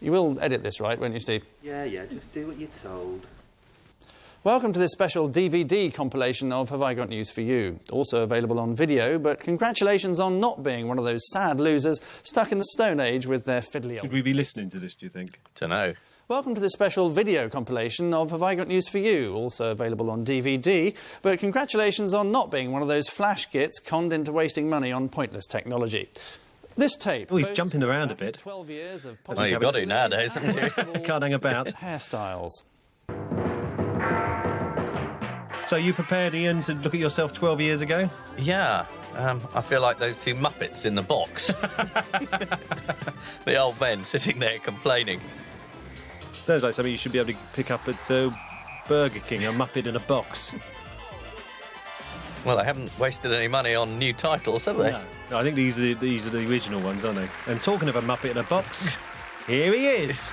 You will edit this, right, won't you, Steve? Yeah, just do what you're told. Welcome to this special DVD compilation of Have I Got News For You? Also available on video, but congratulations on not being one of those sad losers stuck in the Stone Age with their fiddly old... Should we be listening to this, do you think? Dunno. Welcome to this special video compilation of Have I Got News For You? Also available on DVD, but congratulations on not being one of those flash gits conned into wasting money on pointless technology. This tape... Oh, he's jumping around a bit. 12 years of... Well, you've got to nowadays, haven't you? Can't hang about. Hairstyles. So you prepared, Ian, to look at yourself 12 years ago? Yeah. I feel like those two Muppets in the box. The old men sitting there complaining. Sounds like something you should be able to pick up at Burger King, a Muppet in a box. Well, they haven't wasted any money on new titles, have they? No, I think these are the original ones, aren't they? And talking of a Muppet in a box, here he is.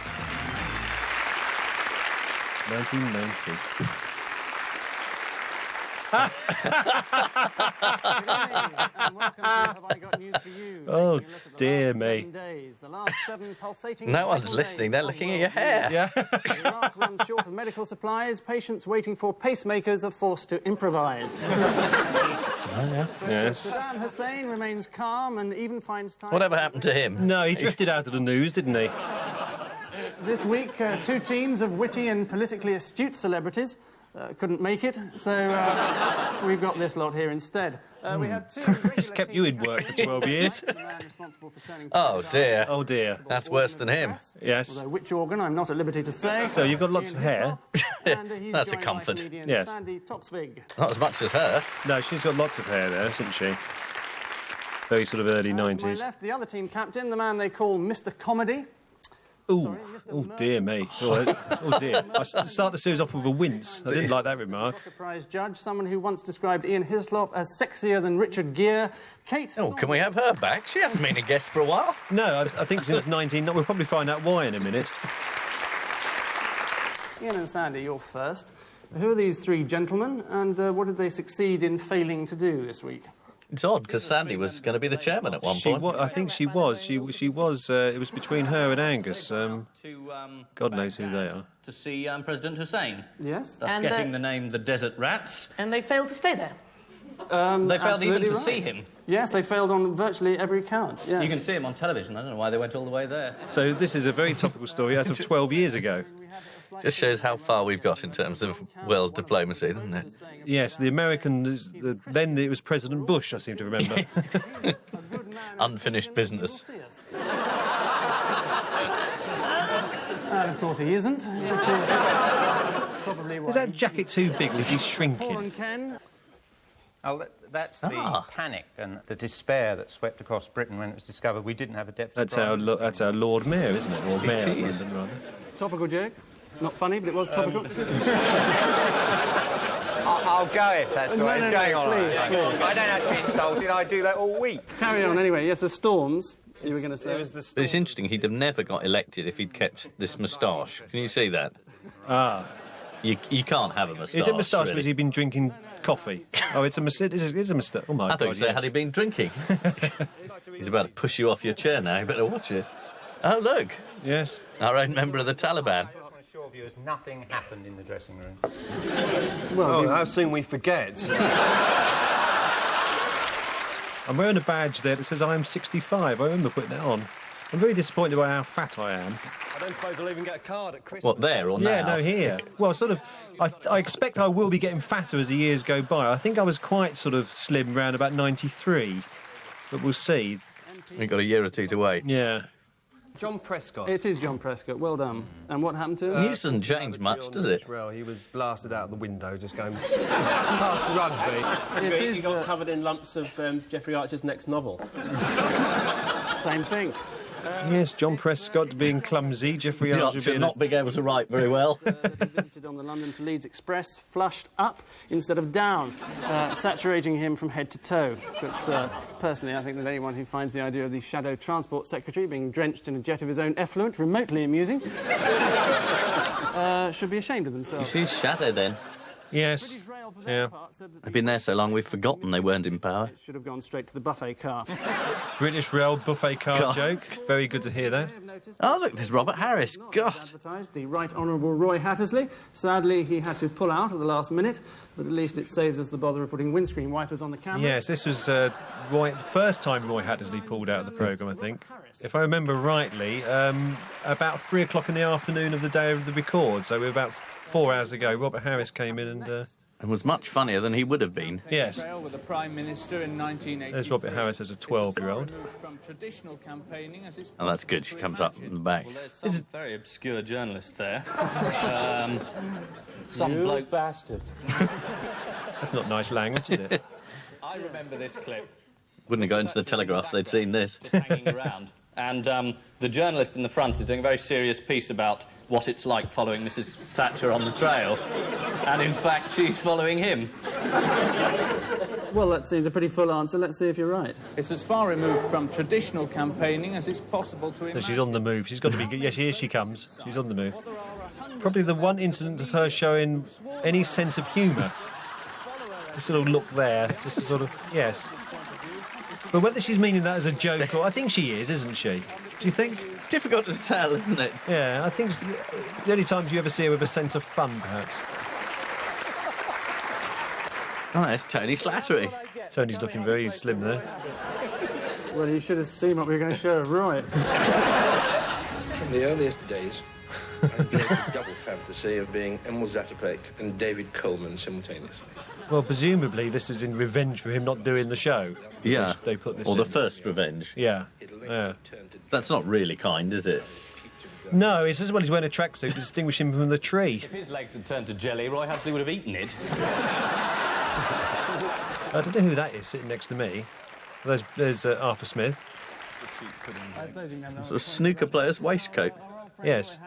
1990. Good evening, and welcome to Have I Got News For You? Oh, dear me. The last 7 pulsating... No one's listening, they're looking at your hair. Yeah. Iraq runs short of medical supplies. Patients waiting for pacemakers are forced to improvise. Yes. Saddam Hussein remains calm and even finds time... Whatever happened to him? No, he drifted out of the news, didn't he? This week, 2 teams of witty and politically astute celebrities couldn't make it, so we've got this lot here instead. We have 2 It's kept you in work for 12 years. Oh, dear. Oh, dear. That's worse than him. Yes. Although which organ, I'm not at liberty to say. So you've got lots of hair. That's a comfort. Yes. Sandy Toksvig. Not as much as her. No, she's got lots of hair there, hasn't she? Very sort of early To my 90s. left, the other team captain, the man they call Mr. Comedy. Ooh. Sorry, Mr. Oh, dear me. Oh, dear. I start the series off with a wince. I didn't like that remark. Booker Prize judge, someone who once described Ian Hislop as sexier than Richard Gere. Kate... Oh, can we have her back? She hasn't been a guest for a while. No, I think since 19... We'll probably find out why in a minute. Ian and Sandy, you're first. Who are these 3 gentlemen, and what did they succeed in failing to do this week? It's odd, because Sandy was going to be the chairman at one point. I think she was. She was. It was between her and Angus. God knows who they are. To see President Hussein. Yes. Thus And, getting the name the Desert Rats. And they failed to stay there. They failed even to right. see him. Yes, they failed on virtually every count, yes. You can see him on television. I don't know why they went all the way there. So this is a very topical story out of 12 years ago. Just shows how far we've got in terms of world diplomacy, doesn't it? Yes, the Americans... Then it was President Bush, I seem to remember. Unfinished business. And of course he isn't. Probably why Is that jacket too big or is he Paul shrinking? and Ken. Oh, that's the panic and the despair that swept across Britain when it was discovered we didn't have a deputy prime minister. That's our Lord Mayor, isn't it? Or Mayor of is. London, rather. Topical joke. Not funny, but it was topical. I'll go if that's the way it's going on. please. I don't have to be insulted. I do that all week. Carry on anyway. Yes, the storms, you were going to say. It was the But it's interesting, he'd have never got elected if he'd kept this moustache. Can you see that? Ah. You can't have a moustache. Is it moustache or really. has he been drinking coffee? Oh, it's a moustache. It's a moustache. Oh, my God, I thought you said, yes. had he been drinking? He's about to push you off your chair now, you better watch it. Oh, look, Yes. our own member of the Taliban. assure you, nothing happened in the dressing room. Well, how soon we forget. I'm wearing a badge there that says I am 65. I remember putting that on. I'm very disappointed by how fat I am. I don't suppose I'll even get a card at Christmas. What, there or now? Yeah, no, here. Well, sort of, I expect I will be getting fatter as the years go by. I think I was quite sort of slim round about 93, but we'll see. We've got a year or two to wait. Yeah. John Prescott. it is John Prescott. Well done. And what happened to him? He doesn't change much, does it? Well, he was blasted out the window, just going past rugby. It He is, got covered in lumps of Geoffrey Archer's next novel. same thing. Yes, John Prescott being clumsy, Geoffrey Archer being... not being able to write very well. He visited on the London to Leeds Express, flushed up instead of down, saturating him from head to toe. But personally, I think that anyone who finds the idea of the Shadow Transport Secretary being drenched in a jet of his own effluent remotely amusing should be ashamed of themselves. You see Shadow then? Yes. British Rail Rail, for Yeah. their part, said that They've been there so long we've forgotten they weren't in power. it should have gone straight to the buffet car. British Rail buffet car God. joke. Very good to hear that. Oh, look, there's Robert Harris. God. Advertised the Right Honourable Roy Hattersley. Sadly, he had to pull out at the last minute, but at least it saves us the bother of putting windscreen wipers on the camera. Yes, this was the first time Roy Hattersley pulled out of the programme, I think. If I remember rightly, about 3 o'clock in the afternoon of the day of the record, so we're about 4 hours ago, Robert Harris came in and... And was much funnier than he would have been. Yes. With the Prime Minister in 1983. There's Robert Harris as a 12-year-old. From traditional campaigning as is Oh, that's good. She comes up from the back. Well, there's some very obscure journalist there. Some You bloke... bastard. That's not nice language, is it? I remember this clip. Wouldn't have got into the Telegraph if they'd seen this. Just hanging around. And the journalist in the front is doing a very serious piece about what it's like following Mrs. Thatcher on the trail. And in fact, she's following him. Well, that seems a pretty full answer. Let's see if you're right. It's as far removed from traditional campaigning as is possible to So imagine. she's on the move. She's got to be... Yes, here she comes. She's on the move. Probably the one incident of her showing any sense of humour. This little look there, just a sort of... Yes. But whether she's meaning that as a joke or... I think she is, isn't she? Do you think? Difficult to tell, isn't it? Yeah, I think the only times you ever see her with a sense of fun, perhaps. Oh, there's Tony Slattery. Tony's looking very slim there. Well, you should have seen what we were going to show of Roy. From the earliest days, I enjoyed the double fantasy of being Emil Zatopek and David Coleman simultaneously. Well, presumably this is in revenge for him not doing the show. Yeah. They put this Or in. the first revenge. Yeah. Yeah. That's not really kind, is it? No, it's as well he's wearing a tracksuit to distinguish him from the tree. If his legs had turned to jelly, Roy Hattersley would have eaten it. I don't know who that is sitting next to me. There's Arthur Smith. I suppose you can have Sort of snooker player's waistcoat. Yes.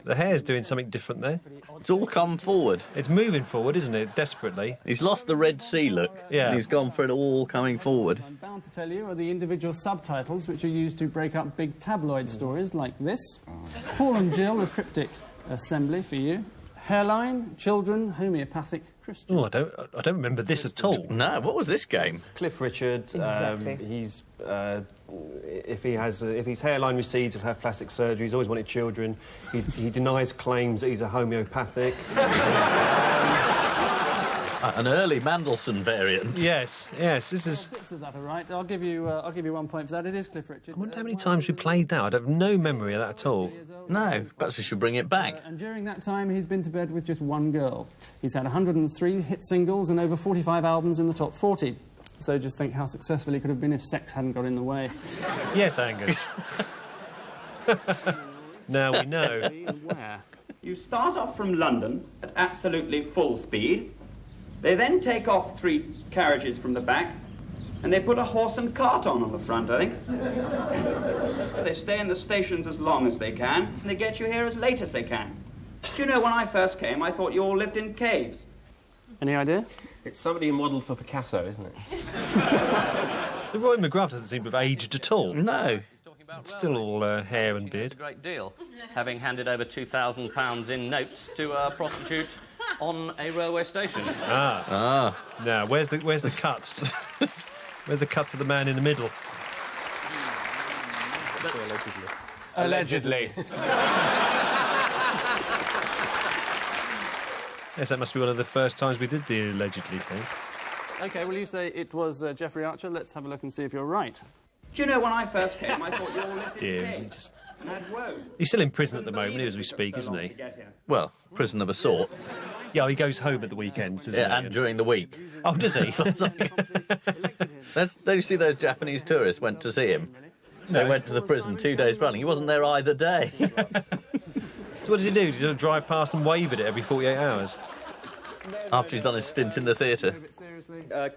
The hair's doing something different there. It's all come forward. It's moving forward, isn't it? Desperately. He's lost the Red Sea look. Yeah. And he's gone for it all coming forward. I'm bound to tell you are the individual subtitles which are used to break up big tabloid stories like this. Paul and Jill, a cryptic assembly for you. Hairline, children, homeopathic, Christian. Oh, I don't remember this at all. No, what was this game? Cliff Richard. Exactly. He's if his hairline recedes, he'll have plastic surgery. He's always wanted children. He denies claims that he's a homeopathic. An early Mandelson variant. Yes, yes. This is. Bits of that are right. I'll give you 1 point for that. It is Cliff Richard. I wonder how many times we played that. I'd have no memory of that at all. No, perhaps we should bring it back. And during that time, he's been to bed with just one girl. He's had 103 hit singles and over 45 albums in the top 40. So just think how successful he could have been if sex hadn't got in the way. Yes, Angus. Now we know. Where? You start off from London at absolutely full speed. They then take off 3 carriages from the back, and they put a horse and cart on the front, I think. They stay in the stations as long as they can, and they get you here as late as they can. Do you know, when I first came, I thought you all lived in caves. Any idea? It's somebody modelled for Picasso, isn't it? The Roy McGrath doesn't seem to have aged at all. No. It's still all hair and beard. A great deal, having handed over £2,000 in notes to a prostitute on a railway station. Ah. Now, where's the cut? Where's the cut to the man in the middle? Allegedly. Yes, that must be one of the first times we did the allegedly thing. OK, well, you say it was Jeffrey Archer. Let's have a look and see if you're right. Do you know, when I first came, I thought you all lived in Dear, is he caves. just... And had woad. He's still in prison at the moment, as we speak, isn't he? Well, prison of a sort. Yeah, he goes home at the weekends, doesn't he? Yeah, and during the week. Oh, does he? Don't you see those Japanese tourists went to see him? They went to the prison 2 days running. He wasn't there either day. So what does he do? Does he sort of drive past and wave at it every 48 hours? After he's done his stint in the theatre.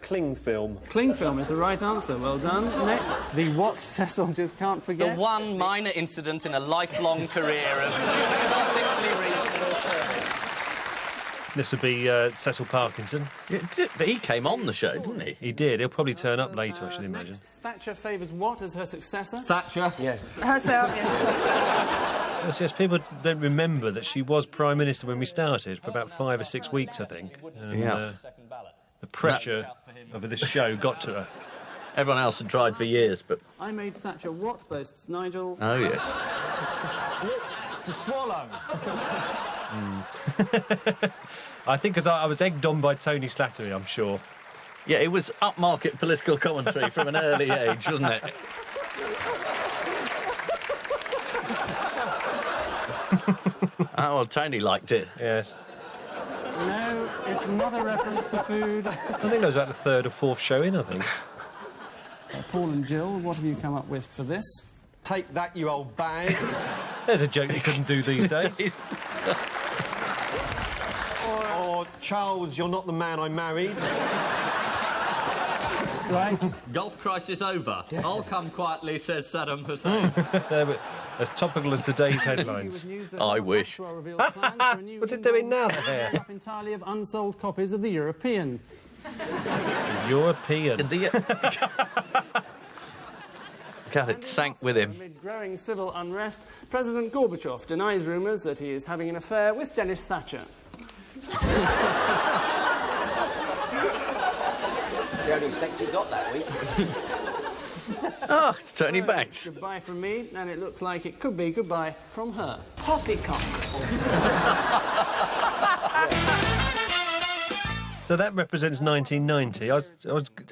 Cling film. Cling film is the right answer. Well done. Next, the what Cecil just can't The forget. one minor incident in a lifelong career of perfectly reasonable service. This would be Cecil Parkinson. Yeah, but he came on the show, didn't he? He did. He'll probably turn up later, I should imagine. Thatcher favours what as her successor? Thatcher. Yes. Herself, yeah. Yes, people don't remember that she was Prime Minister when we started, for about 5 or 6 weeks, I think. And, the pressure of this show got to her. Everyone else had tried for years, but... I made Thatcher what, boasts Nigel? Oh, yes. To swallow. I think because I was egged on by Tony Slattery, I'm sure. Yeah, it was upmarket political commentary from an early age, wasn't it? Oh, well, Tony liked it. Yes. No, it's not a reference to food. I think that was about the 3rd or 4th show in, I think. Paul and Jill, what have you come up with for this? Take that, you old bag. There's a joke you couldn't do these days. Or, Charles, you're not the man I married. Right. Gulf crisis over. I'll come quietly, says Saddam Hussein. As topical as today's headlines. I wish. What's it doing now, the hair? Up entirely of unsold copies of the European. European. God, it sank with him. Amid growing civil unrest, President Gorbachev denies rumours that he is having an affair with Dennis Thatcher. It's the only sex he got that week. Oh, it's Tony Banks. Goodbye from me, and it looks like it could be goodbye from her. Poppycock. So that represents 1990.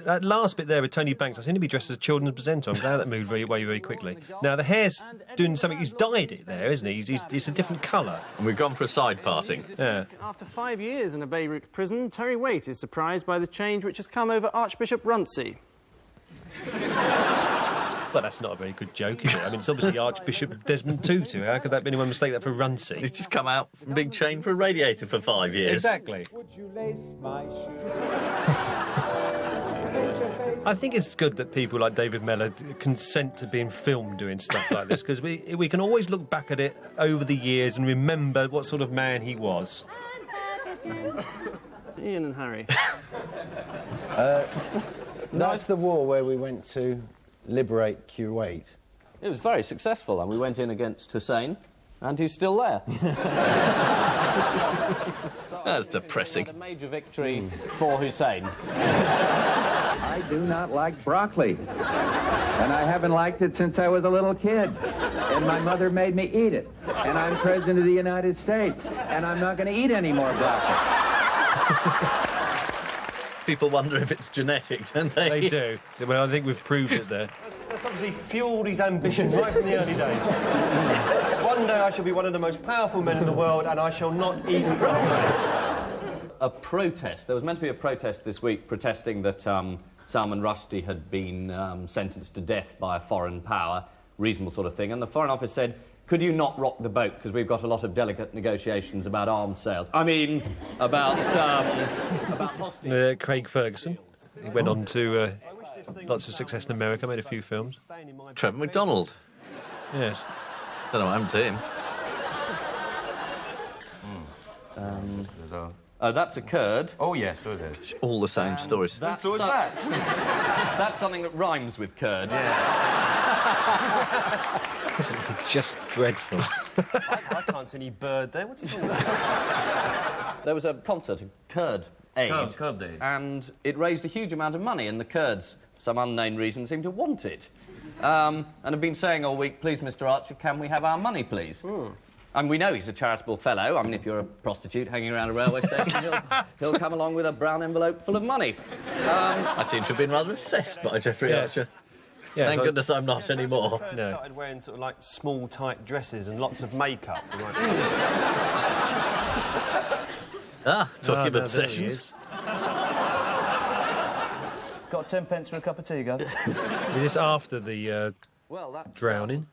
That last bit there with Tony Banks, I seem to be dressed as a children's presenter. I'm glad that moved very quickly. Now, the hair's doing something. He's dyed it there, isn't he? It's a different colour. And we've gone for a side parting. Yeah. After 5 years in a Beirut prison, Terry Waite is surprised by the change which has come over Archbishop Runcie. Well, that's not a very good joke, is it? I mean, it's obviously Archbishop Desmond Tutu. How could anyone mistake that for Runcie? He's just come out from being chained for a radiator for 5 years. Exactly. I think it's good that people like David Mellor consent to being filmed doing stuff like this, because we can always look back at it over the years and remember what sort of man he was. Ian and Harry. That's the war where we went to liberate Kuwait. It was very successful, and we went in against Hussein, and he's still there. That's depressing. A major victory for Hussein. I do not like broccoli, and I haven't liked it since I was a little kid, and my mother made me eat it, and I'm President of the United States, and I'm not going to eat any more broccoli. People wonder if it's genetic, don't they? They do. Well, I think we've proved it there. That's obviously fuelled his ambitions right from the early days. One day I shall be one of the most powerful men in the world, and I shall not eat broccoli. A protest. There was meant to be a protest this week protesting that Salman Rushdie had been sentenced to death by a foreign power, reasonable sort of thing, and the Foreign Office said, could you not rock the boat, because we've got a lot of delicate negotiations about arms sales. I mean, about hostage. Craig Ferguson. He went on to lots of success in America, made a few films. Trevor McDonald. Yes. Don't know what happened to him. That's a Kurd. Oh, yes, so it is. All the same stories. So is that. That's something that rhymes with Kurd. Doesn't look just dreadful. I can't see any bird there. What's he talking about? There was a concert, a Kurd Aid, Kurd Aid. and it raised a huge amount of money, and the Kurds, for some unknown reason, seem to want it. And have been saying all week, please, Mr. Archer, can we have our money, please? And we know he's a charitable fellow. I mean, if you're a prostitute hanging around a railway station, he'll come along with a brown envelope full of money. I seem to have been rather obsessed by Geoffrey Archer. Yeah, Thank goodness I'm not anymore. No. Started wearing sort of like small, tight dresses and lots of makeup. Talking of obsessions. Got 10 pence for a cup of tea, Gov? Was this after the drowning?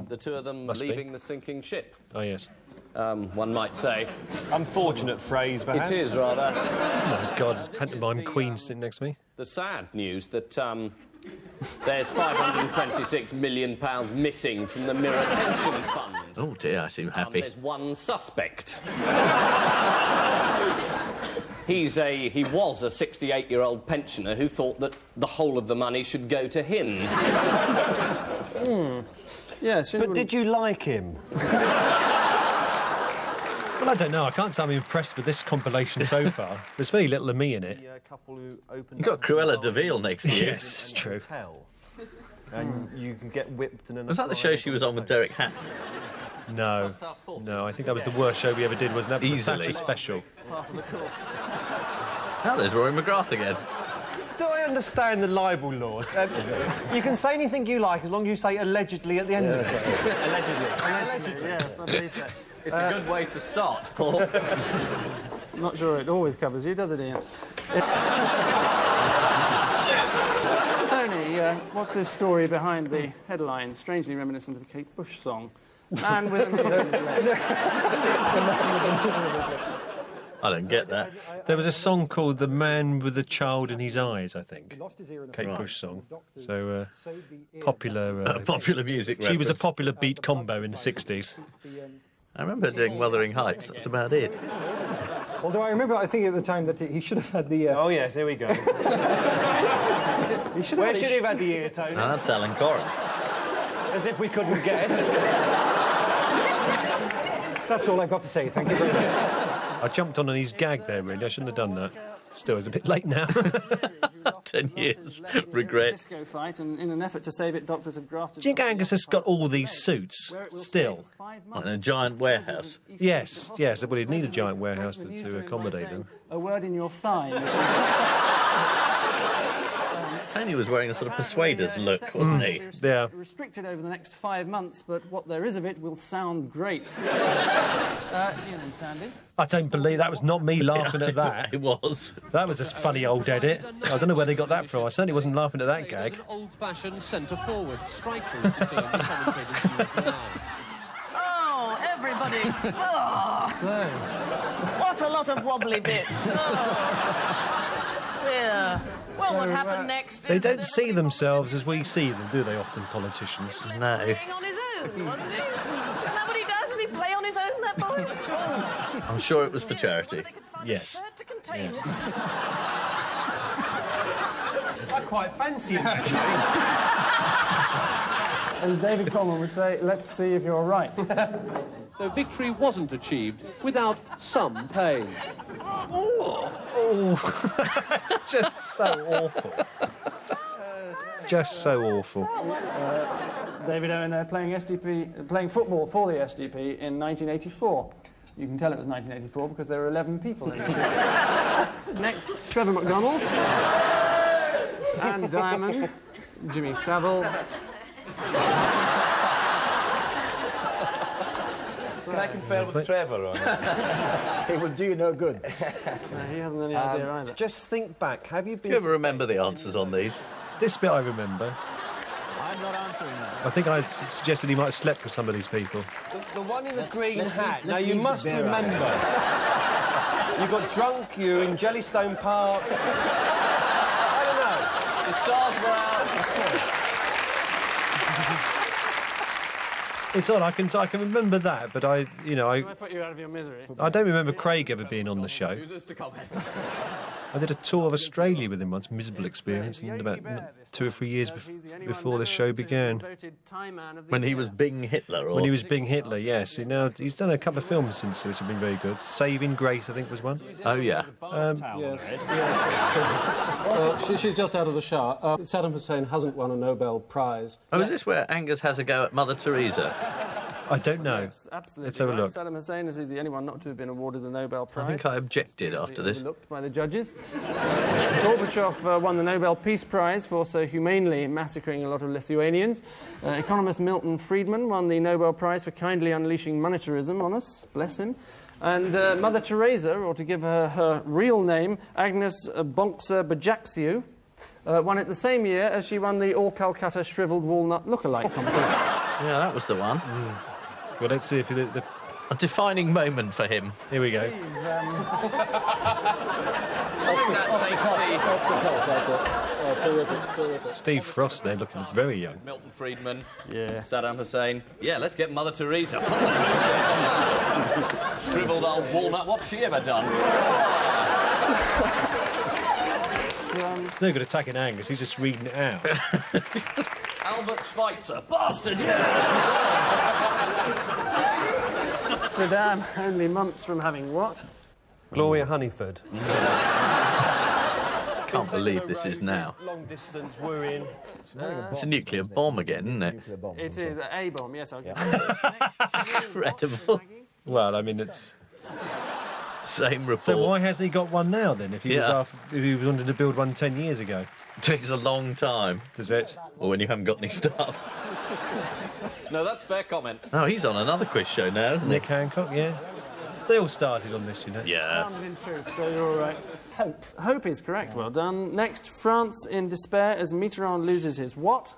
The two of them leaving the sinking ship. Oh, yes. One might say. Unfortunate phrase, perhaps. It is, rather. Oh, my God, there's pantomime queen sitting next to me. The sad news that there's £526 million missing from the Mirror Pension Fund. Oh, dear, I seem happy. There's one suspect. He was a 68-year-old pensioner who thought that the whole of the money should go to him. Yes. But did you like him? Well, I don't know. I can't say I'm impressed with this compilation so far. There's very little of me in it. You've got Cruella de Vil next to you. Yes, it's true. And you can get whipped and... Was that the show she was on with Derek Hatton? No. No, I think that was the worst show we ever did, wasn't that? Easily. Thatcher special. Now there's Rory McGrath again. Do I understand the libel laws? You can say anything you like as long as you say allegedly at the end of it. Allegedly, yes, I believe so. It's a good way to start, Paul. I'm not sure it always covers you, does it, Ian? Tony, what's this story behind the headline? Strangely reminiscent of a Kate Bush song. Man with a needle in his leg. I don't get that. There was a song called "The Man with the Child in His Eyes," I think. Kate Bush song. So popular. Popular music. She was a reference. popular beat combo in the '60s. I remember doing Wuthering Heights. That's about it. Although I remember, I think at the time that he should have had the... Oh, yes, here we go. Where should he have had the ear, Tony? No, that's Alan Corrin. As if we couldn't guess. That's all I've got to say, thank you very much. I jumped on his gag there, really. I shouldn't have done that. Still, it's a bit late now. 10 years. Regret. Disco fight, and in an effort to save it, doctors have grafted... Do you think Angus has got all these suits still? Like in a giant warehouse. Yes, yes. Well, he'd need a giant warehouse to accommodate them. A word in your sign. Tony was wearing a sort of persuader's look, wasn't he? Yeah. Restricted over the next 5 months, but what there is of it will sound great. Ian and Sandy. I don't believe that was not me laughing at that. It was. That was a funny old edit. I don't know where they got that from. I certainly wasn't laughing at that gag. Old-fashioned centre-forward striker is the term the commentators use now. Oh, everybody. Oh. What a lot of wobbly bits. Oh. Dear. Well, what happened next? They don't see themselves as we see them, do they, often, politicians? No. Playing on his own, wasn't he? Isn't that what he does? Does he play on his own, that boy? Oh. I'm sure it was for charity. Yes. To contain it. I quite fancy him, actually. And David Coleman would say, let's see if you're right. Though victory wasn't achieved without some pain. Oh, it's just so awful. Just so awful. David Owen there playing football for the SDP in 1984. You can tell it was 1984 because there were 11 people in it. Next, Trevor McDonald, Anne Diamond, Jimmy Savile. Can I confer with Trevor on it? It will do you no good. No, he hasn't any idea either. Just think back. Have you Do been... you ever remember the answers on these? This bit I remember. I'm not answering that. I think I suggested he might have slept with some of these people. The one in the green hat. Now, let's you leave must the bear remember. You got drunk, you were in Jellystone Park. I don't know. The stars were out. It's odd. I can remember that, but I I put you out of your misery. I don't remember Craig ever being on the show. I did a tour of Australia with him once, miserable experience, and about 2 or 3 years before the show began. When he was Bing Hitler? Or... When he was Bing Hitler, yes. He's done a couple of films since which have been very good. Saving Grace, I think, was one. Oh, yeah. Yes. She's just out of the shower. Saddam Hussein hasn't won a Nobel Prize. Oh, is this where Angus has a go at Mother Teresa? I don't know. Yes, absolutely. Let's have a look. Saddam Hussein is the only one not to have been awarded the Nobel Prize. I think I objected after this. Overlooked by the judges. Gorbachev won the Nobel Peace Prize for so humanely massacring a lot of Lithuanians. Economist Milton Friedman won the Nobel Prize for kindly unleashing monetarism on us. Bless him. And Mother Teresa, or to give her real name, Agnes Bonksa Bajaksiou, won it the same year as she won the All Calcutta Shriveled Walnut Lookalike competition. Yeah, that was the one. Well, let's see if a defining moment for him. Here we go. Steve Frost there, looking very young. Milton Friedman. Yeah. Saddam Hussein. Yeah, let's get Mother Teresa. Shriveled old walnut. What's she ever done? It's no good attacking Angus, he's just reading it out. Albert Schweitzer. Bastard, yeah! Saddam, only months from having what? Gloria Honeyford. Can't believe this is now. Long distance, worrying. It's a nuclear bomb again, isn't it? It is a bomb, yes. Incredible. Well, I mean, it's... Same report. So why hasn't he got one now, then, if he was Yeah. if he was wanted to build one 10 years ago? It takes a long time. Does it? Or when you haven't got any stuff. No, that's fair comment. Oh, he's on another quiz show now, isn't he? Nick Hancock, yeah. They all started on this, you know. Yeah. Founded in truth, so you're all right. Hope. Hope is correct, well done. Next, France in despair as Mitterrand loses his what?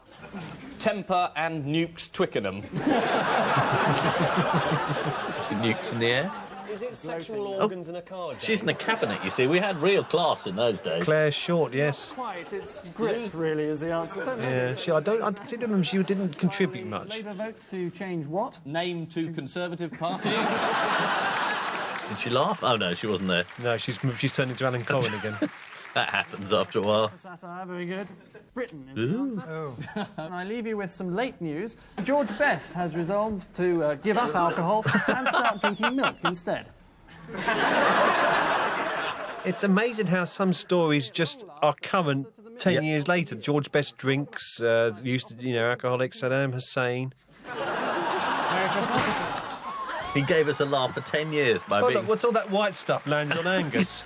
Temper and nukes Twickenham. Nukes in the air. Is it sexual organs in a car? She's in the cabinet, you see. We had real class in those days. Claire Short, yes. Quite, it's grip, really, is the answer. So Yeah, I seem to remember she didn't contribute much. Labour votes to change what? Name to Conservative Party. Did she laugh? Oh, no, she wasn't there. No, she's turned into Alan Cohen again. That happens after a while. Satire, very good. Britain is the answer. And I leave you with some late news. George Best has resolved to give up alcohol and start drinking milk instead. It's amazing how some stories just are current 10 years later. George Best drinks, used to, alcoholic, Saddam Hussein. Merry Christmas. He gave us a laugh for 10 years by Oh, being... look, what's all that white stuff landed on Angus?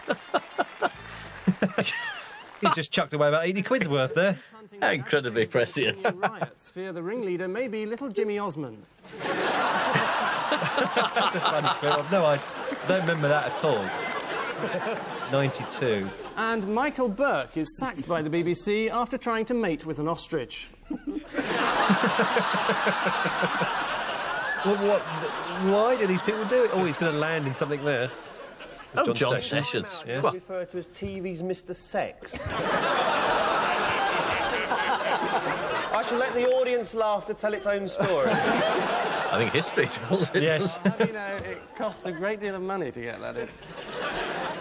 He's just chucked away about 80 quid's worth there. How incredibly prescient. Riots fear the ringleader may be little Jimmy Osmond. That's a funny clip. No, I don't remember that at all. 92. And Michael Burke is sacked by the BBC after trying to mate with an ostrich. Why do these people do it? Oh, he's going to land in something there. Oh, John Sessions. Yes. Referred to as TV's Mr. Sex. I shall let the audience laughter tell its own story. I think history tells it. Yes. It costs a great deal of money to get that in.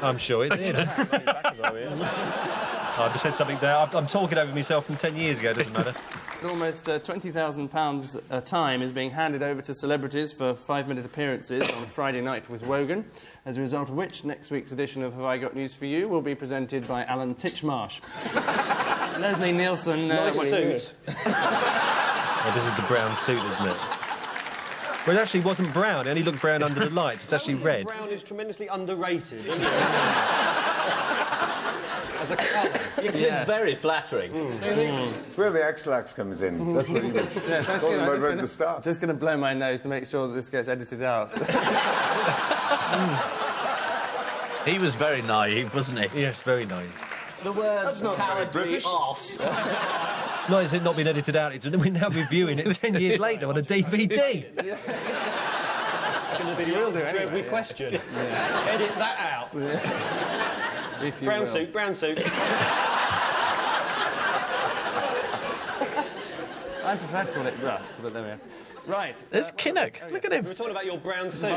I'm sure it did. I just said something there. I'm talking over myself from 10 years ago, doesn't matter. Almost £20,000 a time is being handed over to celebrities for 5-minute appearances on Friday night with Wogan, as a result of which next week's edition of Have I Got News For You will be presented by Alan Titchmarsh. Leslie Nielsen... Nice suit. Oh, this is the brown suit, isn't it? Well, it actually wasn't brown. It only looked brown under the lights. It's actually red. Brown is tremendously underrated, isn't it? As a colour. It's very flattering. It's where the X-Lax comes in. That's what he was talking about right at the start. Just going to blow my nose to make sure that this gets edited out. He was very naive, wasn't he? Yes, very naive. The words That's not very cowardly British. arse. Not as it not been edited out, we're now reviewing it 10 years later on a DVD. It's going to be the answer to every question. Edit that out. Brown suit, brown suit. I prefer to call it rust, but there we are. Right. There's Kinnock. Look at him. We were talking about your brown suit.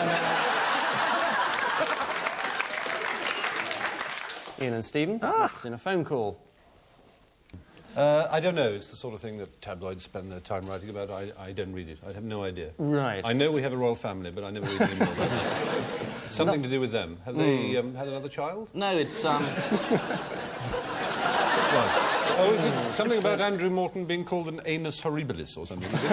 Ian and Stephen, it's in a phone call. I don't know. It's the sort of thing that tabloids spend their time writing about. I don't read it. I have no idea. Right. I know we have a royal family, but I never read any more about it. Something to do with them. Have they had another child? No, it's Right. Oh, is it something about Andrew Morton being called an anus horribilis or something? Is it?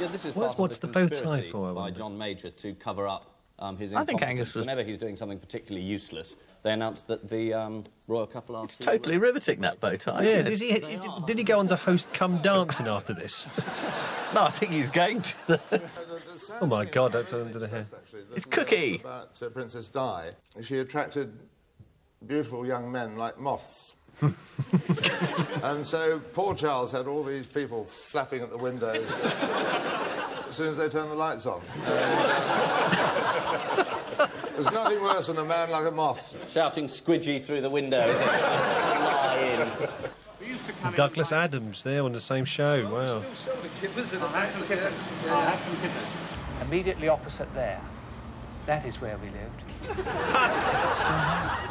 Yeah, this is What's the bow tie for? By John Major to cover up his I think incompetence. Angus was... Whenever he's doing something particularly useless, they announced that the royal couple are... It's totally riveting, that bow tie. Yes, did he go on to host Come Dancing after this? No, I think he's going to. Oh, my God, that's under the hair. It's Cookie. About Princess Di. She attracted beautiful young men like moths. And so poor Charles had all these people flapping at the windows as soon as they turned the lights on. There's nothing worse than a man like a moth. Shouting squidgy through the window. Fly in. Douglas Adams there on the same show. Wow. Immediately opposite there. That is where we lived.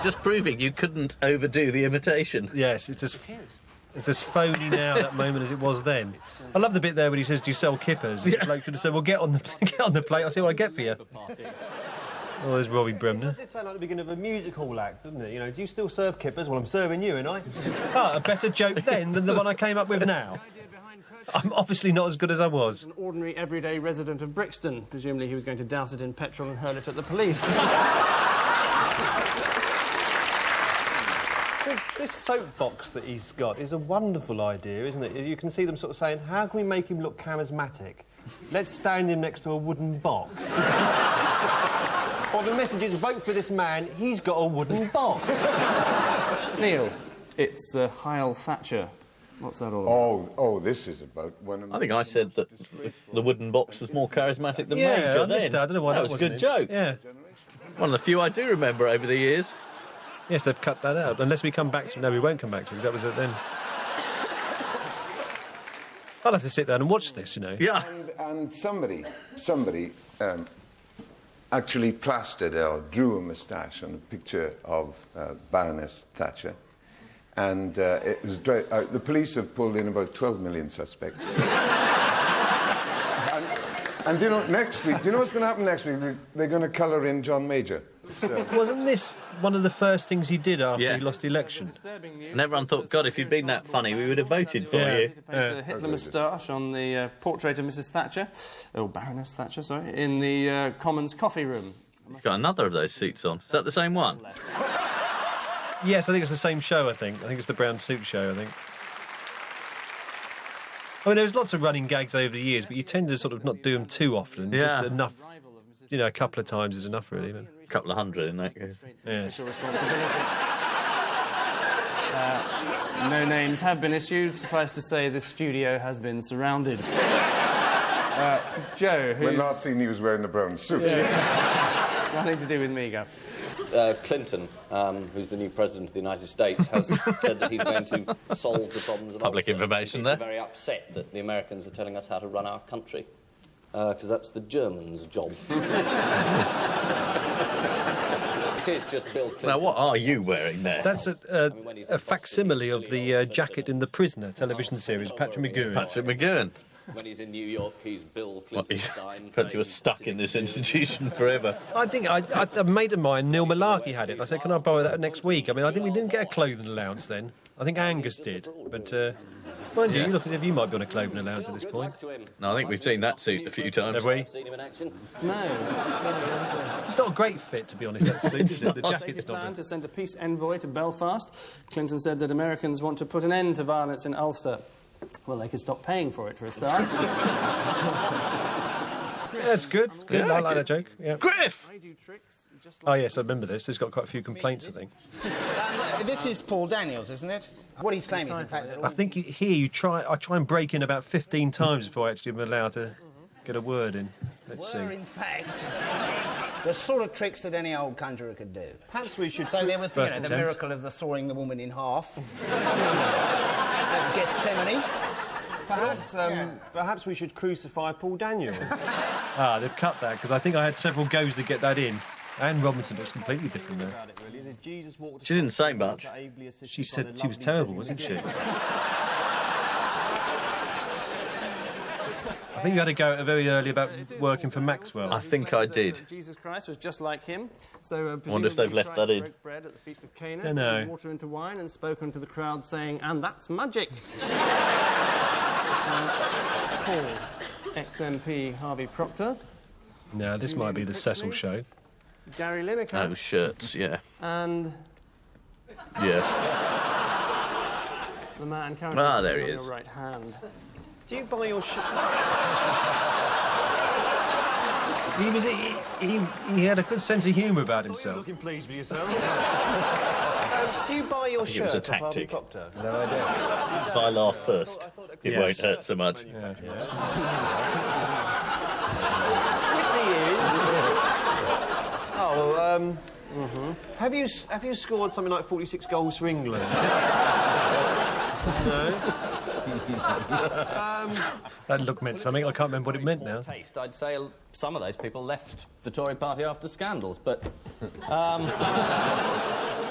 Just proving you couldn't overdo the imitation. Yes, it's as phony now, that moment, as it was then. I love the bit there when he says, do you sell kippers? The bloke should have said, well, get on the plate, I'll see what I get for you. Oh, there's Robbie Bremner. It did sound like the beginning of a music hall act, didn't it? You know, do you still serve kippers? Well, I'm serving you, ain't I? A better joke then than the one I came up with now. I'm obviously not as good as I was. An ordinary, everyday resident of Brixton. Presumably he was going to douse it in petrol and hurl it at the police. This soapbox that he's got is a wonderful idea, isn't it? You can see them sort of saying, how can we make him look charismatic? Let's stand him next to a wooden box. Or the message is, vote for this man, he's got a wooden box. Neil, it's Heil Thatcher. What's that all about? Oh, this is about when... I think I said that the wooden box was more charismatic than Yeah, Major I missed then. that. I don't know why that was a wasn't good in. joke. Yeah. One of the few I do remember over the years. Yes, they've cut that out. Unless we come back to it. No, we won't come back to it, because that was it then. I'll have to sit down and watch this, you know. Yeah. And somebody actually plastered or drew a moustache on a picture of Baroness Thatcher. And it was the police have pulled in about 12 million suspects. and do you know, next week, do you know what's going to happen next week? They're going to colour in John Major. So. Wasn't this one of the first things he did after he lost the election? And everyone thought, God, if you'd been that funny, we would have voted for you. Paint a Hitler moustache on the portrait of Mrs Thatcher, or Baroness Thatcher, sorry, in the Commons coffee room. He's got another of those suits on. Is that the same one? Yes, I think it's the same show, I think it's the brown suit show, I think. I mean, there's lots of running gags over the years, but you tend to sort of not do them too often. Yeah. Just enough, you know, a couple of times is enough, really. But... A couple of hundred in that case. Yeah. Official responsibility. No names have been issued. Suffice to say, this studio has been surrounded. Joe, who... When last seen he was wearing the brown suit. Yeah. Nothing to do with me, Gav. Clinton, who's the new president of the United States, has said that he's going to solve the problems of Public information People there. are very upset that the Americans are telling us how to run our country, because that's the Germans' job. It is just Bill Clinton. Now, what are you wearing there? That's a facsimile of the jacket in The Prisoner television series, Patrick McGowan. Patrick McGowan. When he's in New York, he's Bill Clinton. He was stuck in this institution forever. I think a mate of mine, Neil Malarkey, had it. I said, can I borrow that next week? I mean, I think we didn't get a clothing allowance then. I think Angus did. But, mind you look as if you might be on a clothing allowance at this point. No, I think we've seen that suit a few times. Have we? Seen him in action? No. It's not a great fit, to be honest, that suit. The jacket's Stated plan not. to send a peace envoy to Belfast. Clinton said that Americans want to put an end to violence in Ulster. Well, they could stop paying for it, for a start. Yeah, that's good. Good. I like that joke. Yeah. Griff! Oh, yes, I remember this. It's got quite a few complaints, I think. This is Paul Daniels, isn't it? What he's claiming is, in fact, that I think I try and break in about 15 times before I actually am allowed to get a word in. Let's see. were, in fact, the sort of tricks that any old conjurer could do. Perhaps we should... So there was First the attempt. miracle of the sawing the woman in half. Gethsemane. Perhaps we should crucify Paul Daniels. They've cut that, because I think I had several goes to get that in. Anne Robinson looks completely different there. She didn't say much. She said she was terrible, wasn't she? I think you had a go at her very early about working for Maxwell. I think I did. Jesus Christ was just like him. So, Wonder if they've left that in. Broke bread at the Feast of Cana, No. turned water into wine, and spoken to the crowd saying, "And that's magic." Paul, ex-MP Harvey Proctor, No, this might be the Cecil show. Gary Lineker, Oh, shirts, yeah. and Yeah. the man currently there sitting he on is. your right hand. Do you buy your He had a good sense of humour about himself. Looking pleased with yourself. Do you buy your I think it was a shirt off Harvey tactic. Proctor? No, I don't. If I laugh first, it Yes. won't hurt so much. Yes, he is. Oh, well, have you scored something like 46 goals for England? No? That look meant something. I can't remember what it meant now. Taste. I'd say some of those people left the Tory party after scandals, but...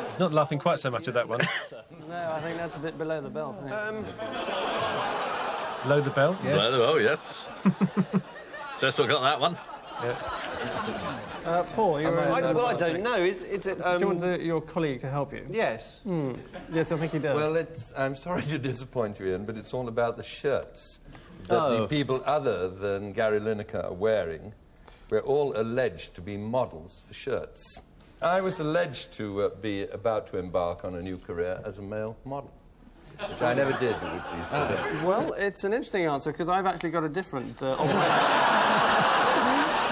He's not laughing quite so much at that one. No, I think that's a bit below the belt, isn't it? Below the belt, yes. Below the belt, yes. Cecil got that one. Yeah. Paul, you're... Well, I don't know. Is it... Do you want your colleague to help you? Yes. Yes, I think he does. Well, I'm sorry to disappoint you, Ian, but it's all about the shirts that the people other than Gary Lineker are wearing. We're all alleged to be models for shirts. I was alleged to be about to embark on a new career as a male model, which I never did, would you please say. Well, it's an interesting answer, because I've actually got a different...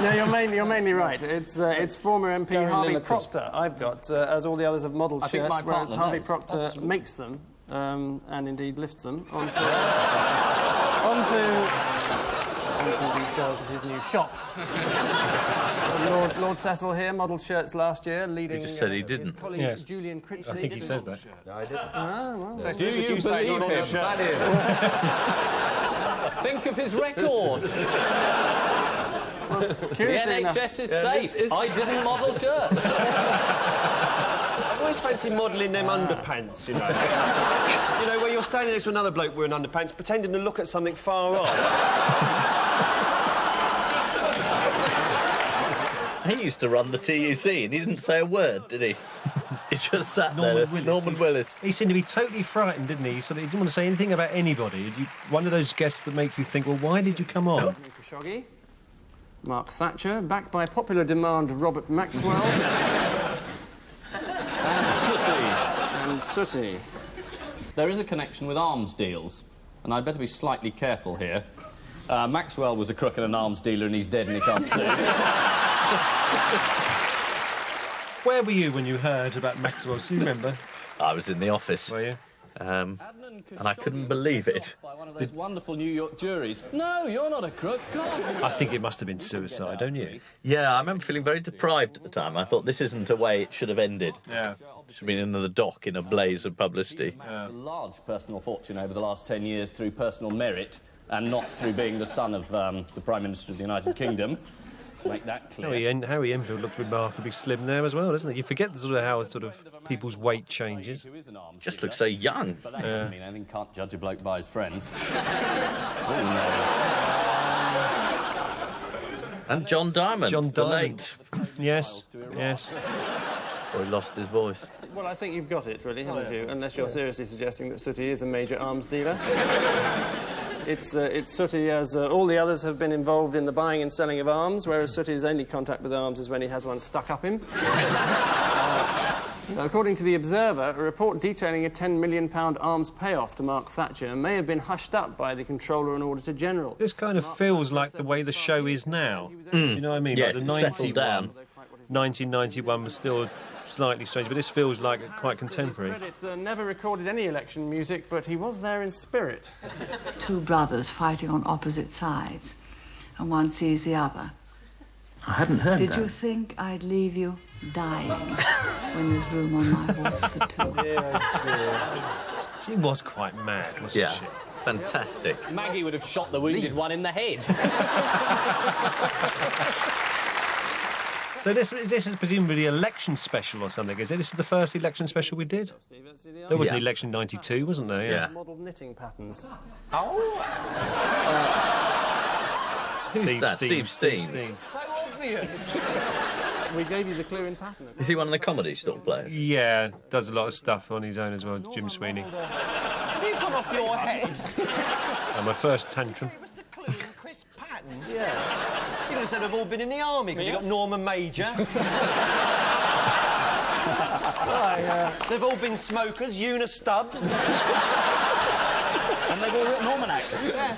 No, you're mainly right. It's former MP Gary Harvey Lineker's. Proctor I've got, as all the others have modelled I think shirts, my whereas partner Harvey knows. Proctor Absolutely. makes them, and indeed lifts them, onto the shelves of his new shop. Lord Cecil here modelled shirts last year, leading He just said he his didn't. colleague Yes. Julian Critchley. I think he says that. No, I didn't. Well. So Do you say believe not on him? the shirt? Think of his record. The Curiously enough, NHS is safe. I didn't model shirts. I've always fancied modelling them underpants, you know. You know, where you're standing next to another bloke wearing underpants, pretending to look at something far off. He used to run the TUC and he didn't say a word, did he? He just sat there. Norman Willis. He seemed to be totally frightened, didn't he? He didn't want to say anything about anybody. One of those guests that make you think, well, why did you come on? Khashoggi, Mark Thatcher, backed by popular demand, Robert Maxwell, and Sooty. There is a connection with arms deals, and I'd better be slightly careful here. Maxwell was a crook and an arms dealer, and he's dead and he can't sue. Where were you when you heard about Maxwell? Do you remember? I was in the office. Were you? And I couldn't believe it. By one of those wonderful New York juries. No, you're not a crook. God. I think it must have been suicide, don't you? Yeah, I remember feeling very deprived at the time. I thought this isn't a way it should have ended. Yeah. It should have been in the dock in a blaze of publicity. A large personal fortune over the last 10 years through personal merit and not through being the son of the Prime Minister of the United Kingdom. Make that clear. Harry Enfield looked remarkably slim there as well, doesn't he? You forget how people's weight changes. Just looks so young. But that doesn't mean anything. Can't judge a bloke by his friends. And John Diamond. The late. Yes, yes. Or he lost his voice. Well, I think you've got it, really, haven't you? Unless you're seriously suggesting that Sooty is a major arms dealer. It's Sooty, as all the others have been involved in the buying and selling of arms, whereas Sooty's only contact with arms is when he has one stuck up him. According to The Observer, a report detailing a £10 million arms payoff to Mark Thatcher may have been hushed up by the Comptroller and Auditor General. This kind of feels like the way the show is now. Do you know what I mean? Yes, like it's settled down. 1991 was still slightly strange, but this feels like quite contemporary. It's never recorded any election music, but he was there in spirit. Two brothers fighting on opposite sides, and one sees the other. I hadn't heard Did that. you think I'd leave you dying when there's room on my horse for two? She was quite mad, wasn't she? Fantastic. Maggie would have shot the wounded one in the head. So this is presumably an election special or something, is it? This is the first election special we did? There was an election in '92, wasn't there? Yeah. Modelled knitting patterns. Who's that? Steve Steen. So obvious. We gave you the clue in pattern. Is he one of the comedy store players? Yeah, does a lot of stuff on his own as well, Jim Sweeney. Have you come off your head? And my first tantrum. Chris Patton? Yes. You could have said we've all been in the army, because you've got Norman Major. They've all been smokers, Una Stubbs. And they've all written almanacs. Yeah.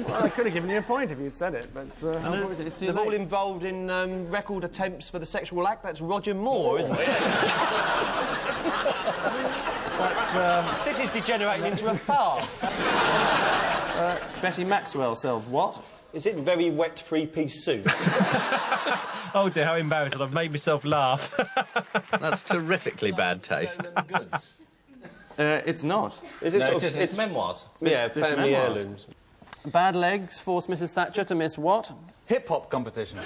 Well, I could have given you a point if you'd said it, but unfortunately it's too They're late. all involved in record attempts for the sexual act. That's Roger Moore, isn't it? This is degenerating into a farce. Betty Maxwell sells what? Is it very wet three-piece suits? Oh dear, how embarrassing. I've made myself laugh. That's terrifically bad taste. It's not. Is it No, sort it's of... it's memoirs. Yeah, It's family memoirs. heirlooms. Bad legs forced Mrs. Thatcher to miss what? Hip-hop competition.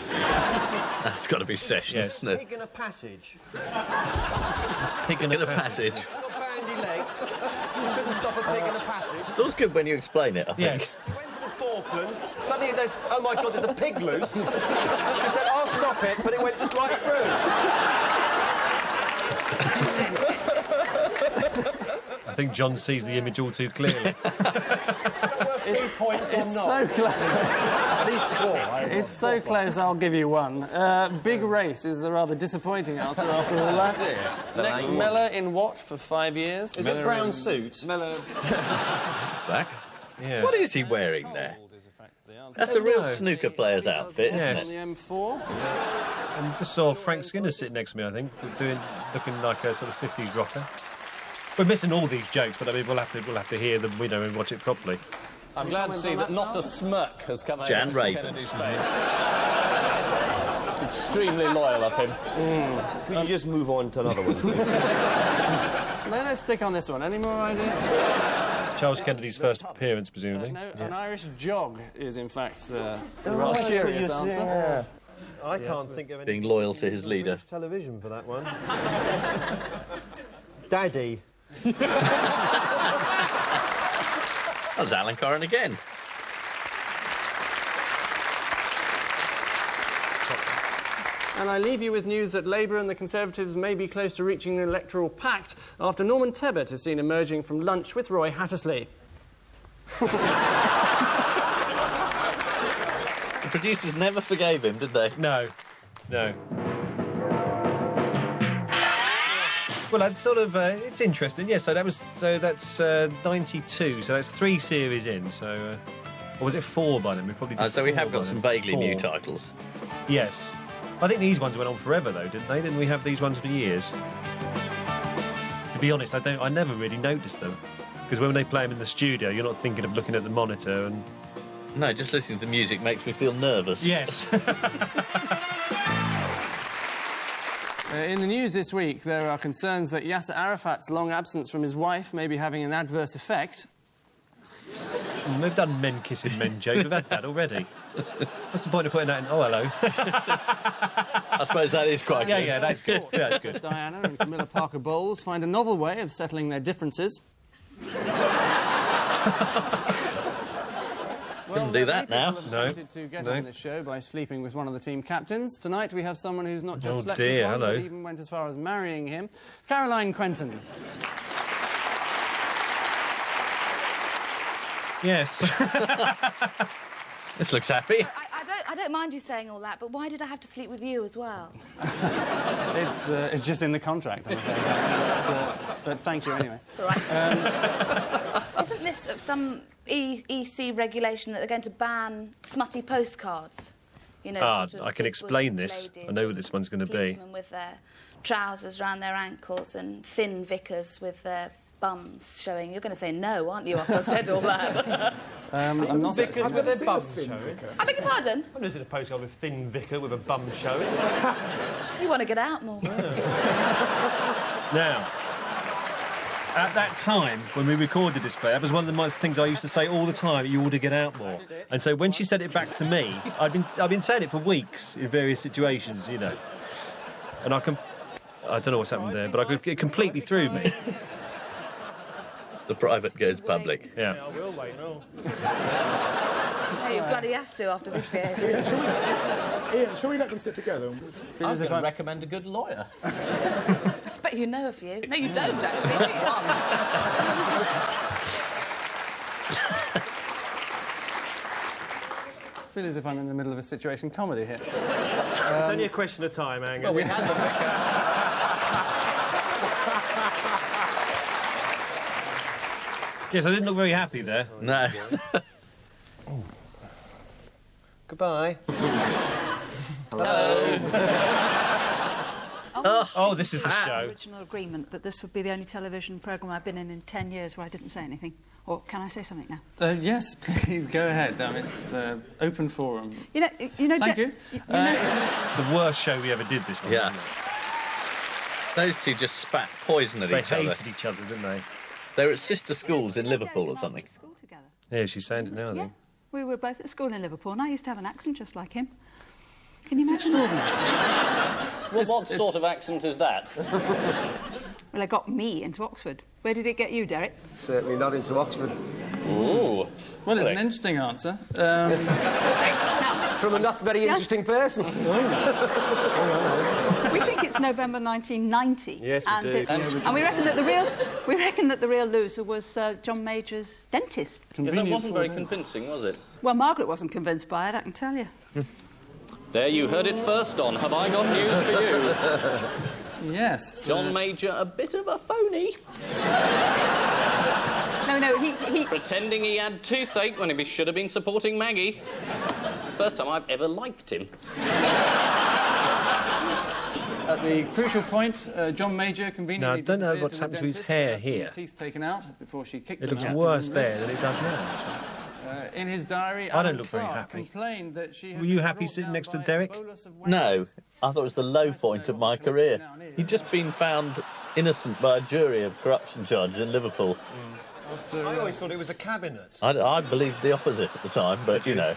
That's got to be session, Yes. isn't it? Pig in a passage. It's pig in a passage. Got bandy legs. Couldn't stop a pig in a passage. It's always good when you explain it, I think. Yes. He went to the Falklands. Suddenly there's... Oh, my God, there's a pig loose. She said, I'll stop it, but it went right through. I think John sees the image all too clearly. It's 2 points or It's not. so close. At least 4. It's so close, I'll give you one. Big race is a rather disappointing answer after all that. Next, Mellor in what for 5 years? Is it brown suit? Back. Yeah. What is he wearing there? That's a real snooker player's outfit, Yes. isn't it? On the M4. And just saw Frank Skinner sitting next to me, I think, looking like a sort of 50s rocker. We're missing all these jokes, but I mean, we'll have to hear them, and watch it properly. I'm glad to see that not a smirk has come out Jan of Mr. Raven. Kennedy's face. It's extremely loyal of him. Could you just move on to another one, please? No, let's stick on this one. Any more ideas? Charles Kennedy's first appearance, presumably. No, an Irish jog is in fact a rather curious answer. Yeah. I can't think of any... Being loyal to his leader. British television for that one. Daddy. That was Alan Corrin again. And I leave you with news that Labour and the Conservatives may be close to reaching an electoral pact after Norman Tebbit is seen emerging from lunch with Roy Hattersley. The producers never forgave him, did they? No. Well, that's sort of it's interesting. Yeah, that's 92. So that's 3 series in. So, or was it 4 by then? We probably did So we 4 have by got some then. vaguely 4. new titles. Yes, I think these ones went on forever though, didn't they? Didn't we have these ones for years? To be honest, I never really noticed them because when they play them in the studio, you're not thinking of looking at the monitor and. No, just listening to the music makes me feel nervous. Yes. In the news this week, there are concerns that Yasser Arafat's long absence from his wife may be having an adverse effect. They've done men kissing men jokes. We've had that already. What's the point of putting that in? Oh, hello. I suppose that is quite good. Yeah, that's good. Yeah, that's good. Diana and Camilla Parker Bowles find a novel way of settling their differences. Couldn't do that now. No. Attempted to get on this show by sleeping with one of the team captains. Tonight we have someone who's not just slept with one, but even went as far as marrying him. Caroline Quentin. Yes. This looks happy. I don't mind you saying all that, but why did I have to sleep with you as well? It's just in the contract, I'm afraid. But thank you anyway. It's all right. Isn't this some EC regulation that they're going to ban smutty postcards? You know, sort of I can explain this. I know what this one's going to be. Policemen with their trousers round their ankles and thin vicars with their bums showing. You're going to say no, aren't you, after I've said all that? I'm not. Vicars with their bums showing. I beg your pardon? I've never seen a postcard with thin vicar with a bum showing. You want to get out more. Now, at that time, when we recorded this play, that was one of the things I used to say all the time, you ought to get out more. And so when she said it back to me, I've been saying it for weeks in various situations, you know. And I don't know what's happened there, but it completely threw me. The private goes public. Yeah. I will wait, no. No, you bloody have to after this behaviour. Ian, shall we let them sit together? I was going to recommend a good lawyer. I expect you know a few. No, you don't, actually. Do you? I feel as if I'm in the middle of a situation comedy here. It's only a question of time, Angus. Well, we had the vicar. Yes, I didn't look very happy there. No. Goodbye. Hello. Oh, this is the show. Original agreement that this would be the only television programme I've been in 10 years where I didn't say anything. Or can I say something now? Yes, please, go ahead. It's open forum. You know. Thank you. The worst show we ever did, this one. Yeah. Those two just spat poison at They each other. hated each other, didn't they? They were at sister schools in Liverpool or something. School together. Yeah, she's saying it now, Yeah. then. We were both at school in Liverpool, and I used to have an accent just like him. Can you imagine? What sort of accent is that? Well, it got me into Oxford. Where did it get you, Derek? Certainly not into Oxford. Ooh. Well, it's an interesting answer. From a not very interesting person. We think it's November 1990. Yes, we do. And we reckon that the real loser was John Major's dentist. Yeah, that wasn't very convincing, was it? Well, Margaret wasn't convinced by it, I can tell you. There you heard it first on Have I Got News for You? Yes. John Major, a bit of a phony. No, he... Pretending he had toothache when he should have been supporting Maggie. First time I've ever liked him. At the crucial point, John Major conveniently No, I don't know disappeared what's to happened the to his dentist hair have some here. Teeth taken out before she kicked It them looks out. worse there than it does now, actually. In his diary, I don't Alan look very Clark happy. complained that she had Were you been happy brought sitting down next to by a Derek? bolus of No, I thought it was the low point of my career. He'd just been found innocent by a jury of corruption charges in Liverpool. I always thought it was a cabinet. I believed the opposite at the time, but, you know,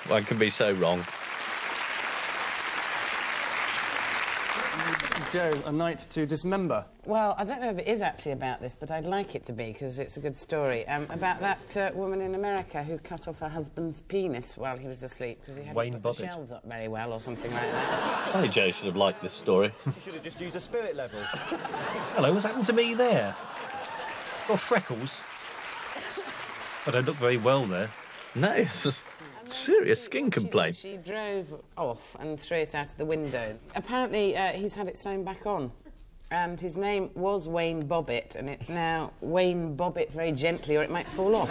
one can be so wrong. Joe, a night to dismember. Well, I don't know if it is actually about this, but I'd like it to be, because it's a good story. About that woman in America who cut off her husband's penis while he was asleep because he hadn't Wayne put Bobbitt. the shelves up very well or something like that. I think Joe should have liked this story. You should have just used a spirit level. Hello, what's happened to me there? Got freckles. I don't look very well there. No, it's a serious skin complaint. She drove off and threw it out of the window. Apparently, he's had it sewn back on. And his name was Wayne Bobbitt, and it's now Wayne Bobbitt very gently, or it might fall off.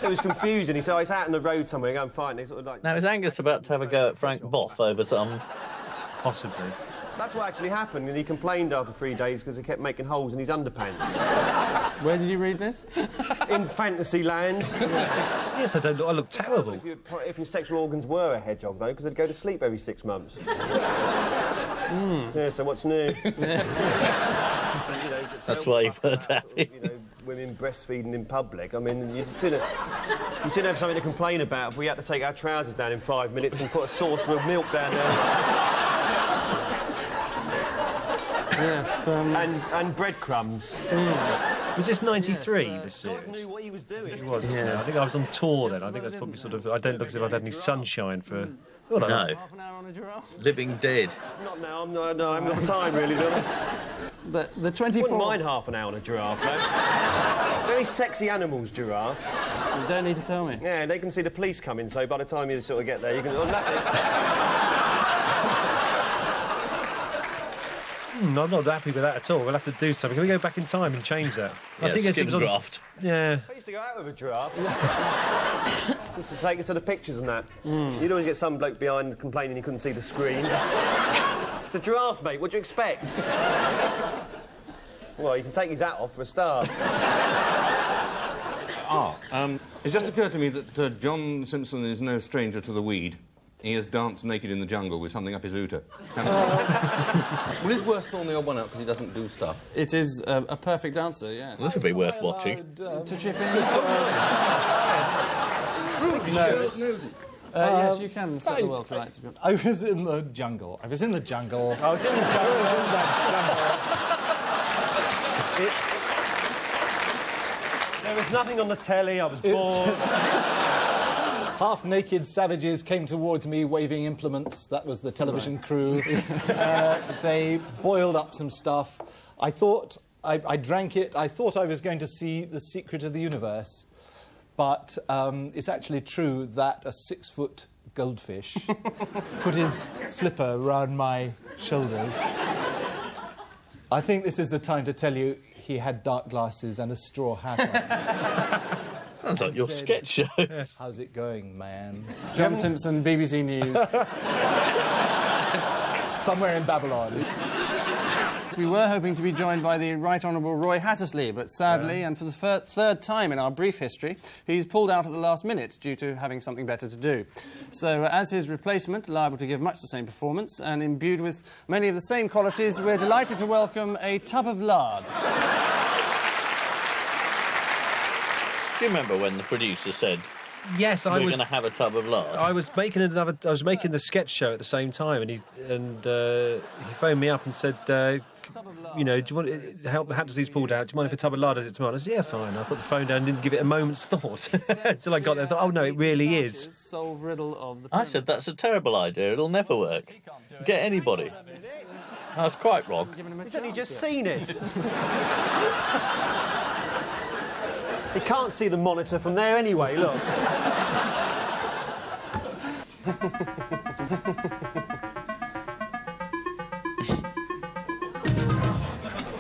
It was confusing. He said, it's out on the road somewhere, going fine. They sort of like... Now, is Angus about to have a go at Frank Boff over some... Possibly. That's what actually happened, and he complained after 3 days because he kept making holes in his underpants. Where did you read this? In Fantasyland. Yes, I don't look... I look terrible. If your sexual organs were a hedgehog, though, because they'd go to sleep every 6 months. Yeah, so what's new? That's why you've heard that. You know, women breastfeeding in public. I mean, you'd sooner have something to complain about if we had to take our trousers down in 5 minutes and put a saucer of milk down there. Yes, and breadcrumbs. Was this 93, this series? God knew what he was doing. It was, yeah. I think I was on tour then. I think that's probably sort of... I don't look as if I've had any sunshine for... No. Half an hour on a giraffe? Living dead. Not now. No, I haven't got the time, really, do I? The 24... Wouldn't mind half an hour on a giraffe, though. Very sexy animals, giraffes. You don't need to tell me. Yeah, they can see the police coming, so by the time you sort of get there, you can... I'm not happy with that at all. We'll have to do something. Can we go back in time and change that? Yeah, skin graft. Yeah. I used to go out with a giraffe. Just to take her to the pictures and that. You'd always get some bloke behind complaining he couldn't see the screen. It's a giraffe, mate. What do you expect? Well, you can take his hat off for a start. It's just occurred to me that John Simpson is no stranger to the weed. He has danced naked in the jungle with something up his ooter. Well, is worse than the odd one out because he doesn't do stuff? It is a perfect answer, yes. This would be worth watching. To chip in? It's true, he shows nosy. Yes, you can set the world to rights. I was in the jungle. I was in the jungle. There was nothing on the telly, I was bored. Half-naked savages came towards me waving implements. That was the television crew. They boiled up some stuff. I thought... I drank it. I thought I was going to see the secret of the universe. But it's actually true that a 6-foot goldfish put his flipper around my shoulders. I think this is the time to tell you he had dark glasses and a straw hat on. Sounds like your sketch show. Yes. How's it going, man? John Simpson, BBC News. Somewhere in Babylon. we were hoping to be joined by the Right Honourable Roy Hattersley, but sadly, and for the third time in our brief history, he's pulled out at the last minute due to having something better to do. So, as his replacement, liable to give much the same performance, and imbued with many of the same qualities, we're delighted to welcome a tub of lard. Do you remember when the producer said, yes, I was going to have a tub of lard? I was making the sketch show at the same time, and he phoned me up and said, you know, do you want Hattersley's pulled out? Do you mind if a tub of lard has it tomorrow? I said, yeah, fine. I put the phone down and didn't give it a moment's thought until I got there. I thought, oh no, it really is. Solve riddle of the. I said that's a terrible idea. It'll never work. Get anybody. I was quite wrong. He's only just seen it. He can't see the monitor from there anyway, look.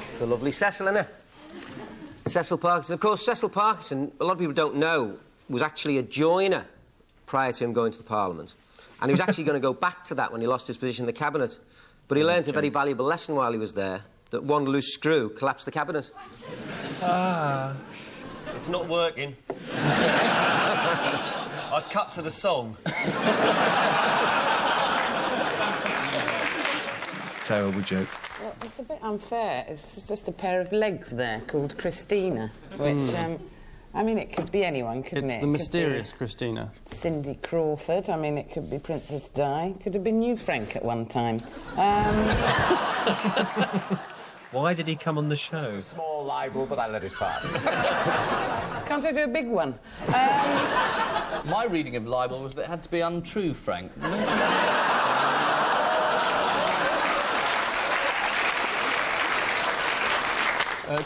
It's a lovely Cecil, isn't it? Cecil Parkinson. Of course, Cecil Parkinson, a lot of people don't know, was actually a joiner prior to him going to the Parliament. And he was actually going to go back to that when he lost his position in the Cabinet. But he learnt a very valuable lesson while he was there, that one loose screw collapsed the Cabinet. Ah. It's not working. I cut to the song. Terrible joke. Well, it's a bit unfair. It's just a pair of legs there called Christina, which, I mean, it could be anyone, couldn't it? It's the mysterious Christina. Cindy Crawford. I mean, it could be Princess Di. Could have been you, Frank, at one time. Why did he come on the show? It's a small libel, but I let it pass. Can't I do a big one? My reading of libel was that it had to be untrue, Frank.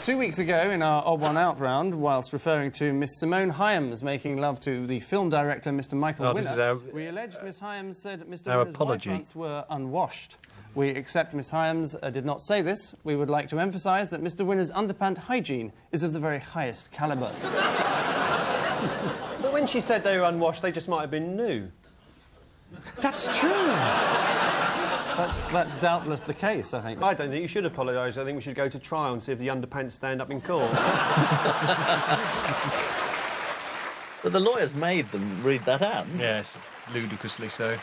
2 weeks ago, in our Odd One Out round, whilst referring to Miss Simone Hyams making love to the film director, Mr. Michael Winner, we alleged Miss Hyams said Mr. Winner's boyfriends were unwashed. We accept Miss Hyams did not say this. We would like to emphasise that Mr. Winner's underpant hygiene is of the very highest calibre. But when she said they were unwashed, they just might have been new. That's true. That's doubtless the case, I think. I don't think you should apologise. I think we should go to trial and see if the underpants stand up in court. But the lawyers made them read that out. Yes, ludicrously so.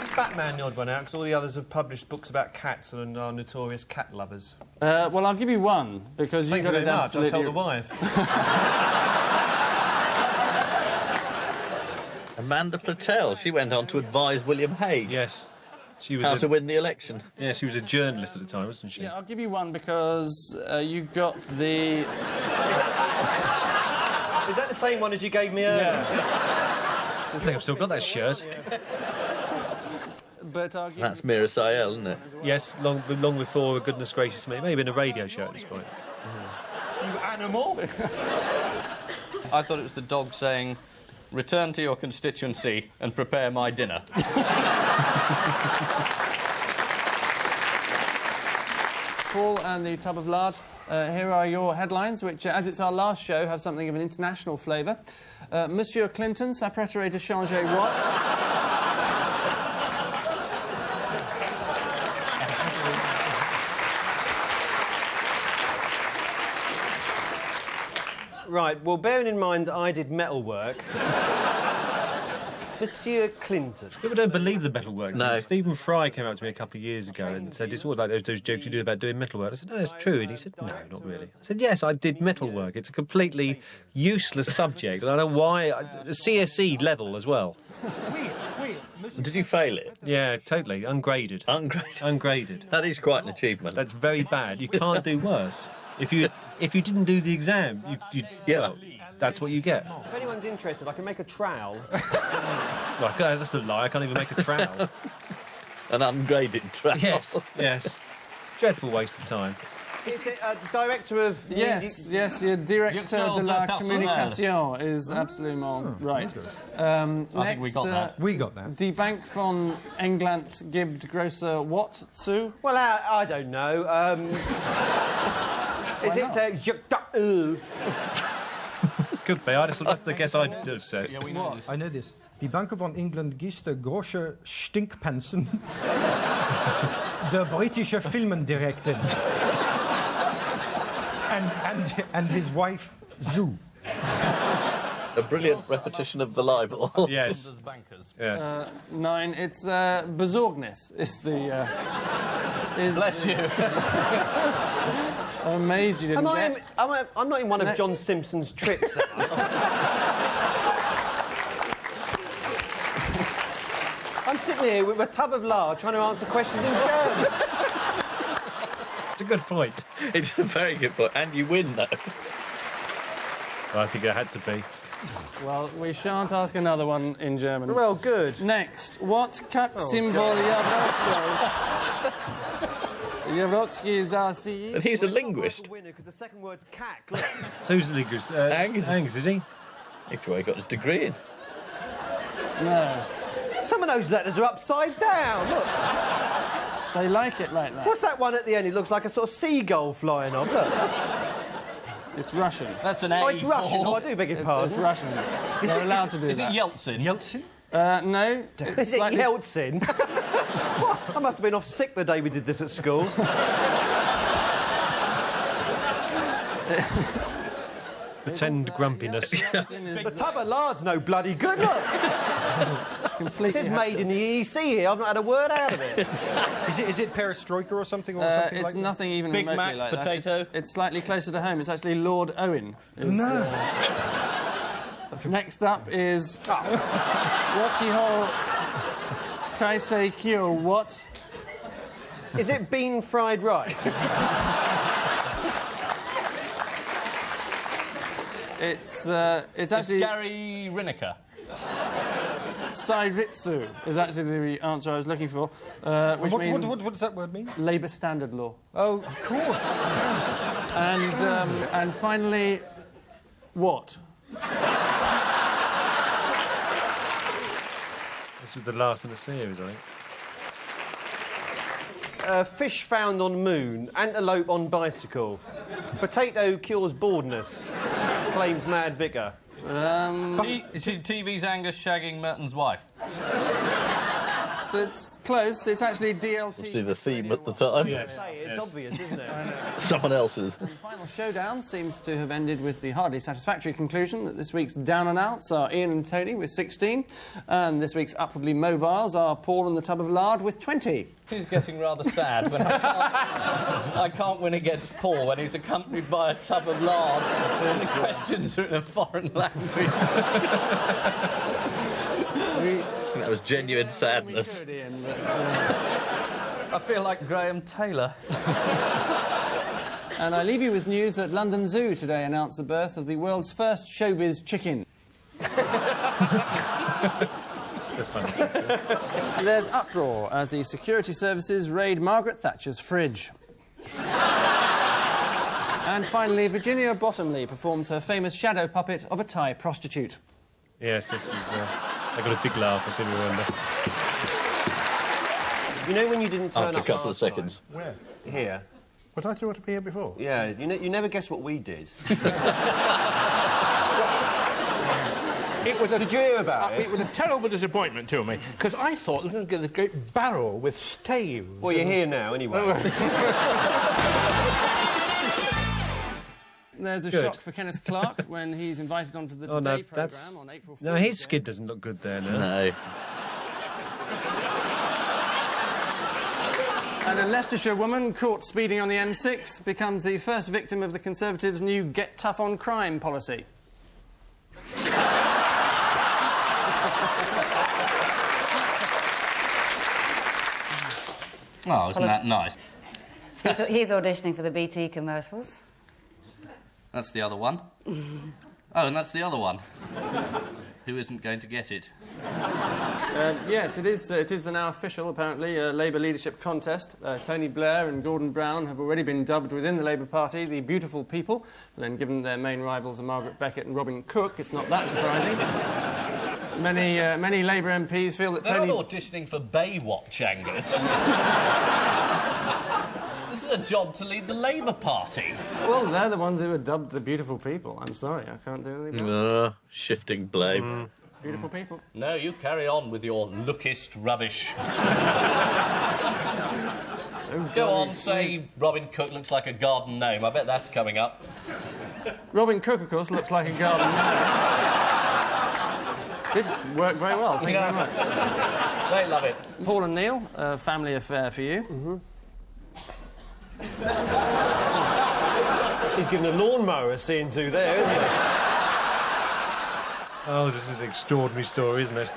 Is Batman the odd one out? Because all the others have published books about cats and are notorious cat lovers. Well, I'll give you one, because you got it absolutely... I'll tell the wife. Amanda Patel, she went on to advise William Hague. Yes. She was how to win the election. Yeah, she was a journalist at the time, wasn't she? Yeah, I'll give you one because you got the... Is that the same one as you gave me earlier? Yeah. I think I've still got that shirt. But I'll give That's Mira Sayel, isn't it? Yes, long before, goodness gracious me. Maybe in a radio show at this point. You animal! I thought it was the dog saying, "Return to your constituency and prepare my dinner." Paul and the tub of lard. Here are your headlines, which, as it's our last show, have something of an international flavour. Monsieur Clinton s'apprêterait de changer what? Right, well, bearing in mind that I did metal work... Monsieur Clinton. People don't believe the metal work. No. Stephen Fry came up to me a couple of years ago and said, it's all like those jokes you do about doing metal work. I said, no, it's true. And he said, no, not really. I said, yes, I did metal work. It's a completely useless subject. And I don't know why. CSE level as well. Did you fail it? Yeah, totally. Ungraded. Ungraded. That is quite an achievement. That's very bad. You can't do worse. If you didn't do the exam, you well, that's what you get. If anyone's interested, I can make a trowel. Well, that's a lie. I can't even make a trowel. An ungraded trowel. Yes, yes. Dreadful waste of time. Is it director of... Yes, your director de la communication is absolutely right. I think we got that. We got that. Die Bank von England gibt große what zu? Well, I don't know. Is it... Could be. That's the guess I'd have said. Yeah, we know this. I know this. Die Bank van England gießt große Stinkpensen. Der britische Filmendirektor. And his wife, Zoo. A brilliant repetition of the libel. Yes. Yes. 9. It's besorgnis. It's the. Bless you. I'm amazed you didn't get. I'm not in one of John Simpson's trips. I'm sitting here with a tub of lard trying to answer questions in German. It's a good point. It's a very good point. And you win, though. Well, I think it had to be. Well, we shan't ask another one in German. Well, good. Next, what kak symbol Yavrotsky Zasi? And he's a linguist. Because the second word's cack. Look. Who's the linguist? Angus. Angus, is he? That's where he got his degree in. No. Some of those letters are upside down. Look. They like it like that. What's that one at the end? It looks like a sort of seagull flying off. Look. It's Russian. That's an A. Oh, it's Russian. Oh, I do beg your pardon. It's Russian. They're allowed to do is that. Is it Yeltsin? Yeltsin? No. Is it Yeltsin? What? I must have been off sick the day we did this at school. Pretend grumpiness. The tub of lard's no bloody good, look. Completely. It says made in the EEC here. I've not had a word out of it. Is it perestroika or something? Or something it's like nothing even Big remotely Mac, like potato. That. It's slightly closer to home. It's actually Lord Owen. No. Next up is Wakihol Kaisei Kyo. What? Is it bean fried rice? It's actually Gary Lineker. Sairitsu is actually the answer I was looking for, which means... What does that word mean? Labour Standard Law. Oh, of course. And finally, what? This was the last in the series, I think. Fish found on moon. Antelope on bicycle. Potato cures baldness. Claims mad vicar. TV's Angus shagging Merton's wife. It's close. It's actually DLT. See the theme at the time. Yes. It's obvious, isn't it? Someone else's. The final showdown seems to have ended with the hardly satisfactory conclusion that this week's down and outs are Ian and Tony with 16, and this week's upwardly mobiles are Paul and the tub of lard with 20. He's getting rather sad when I can't win against Paul when he's accompanied by a tub of lard and the questions are in a foreign language. That was genuine sadness. I feel like Graham Taylor. And I leave you with news that London Zoo today announced the birth of the world's first showbiz chicken. There's uproar as the security services raid Margaret Thatcher's fridge. And finally, Virginia Bottomley performs her famous shadow puppet of a Thai prostitute. Yes, this is... I got a big laugh, I seem to remember. You know when you didn't turn After up a couple of last seconds. time? Where? Here. But I thought you were to be here before. Yeah, you never guessed what we did. It was Did you hear about it? It was a terrible disappointment to me, because I thought we were going to get this great barrel with staves. Well, you're here now, anyway. There's a shock for Kenneth Clark when he's invited onto the Today programme on April 4th. No, his skid doesn't look good there now. No. And a Leicestershire woman caught speeding on the M6 becomes the first victim of the Conservatives' new Get Tough on Crime policy. Oh, isn't that nice? He's auditioning for the BT commercials. That's the other one. Oh, and that's the other one. Who isn't going to get it? Yes, it is the now official, apparently, Labour leadership contest. Tony Blair and Gordon Brown have already been dubbed within the Labour Party the Beautiful People. But then, given their main rivals are Margaret Beckett and Robin Cook, it's not that surprising. Many Labour MPs feel that They're Tony... not auditioning for Baywatch, Angus. This is a job to lead the Labour Party. Well, they're the ones who are dubbed the Beautiful People. I'm sorry, I can't do anything about it. Shifting blame. Beautiful people. No, you carry on with your lookist rubbish. Go on, say Robin Cook looks like a garden gnome. I bet that's coming up. Robin Cook, of course, looks like a garden gnome. Did work very well, thank you very much. They love it. Paul and Neil, a family affair for you. He's given a lawnmower a scene to there, isn't he? Oh, this is an extraordinary story, isn't it?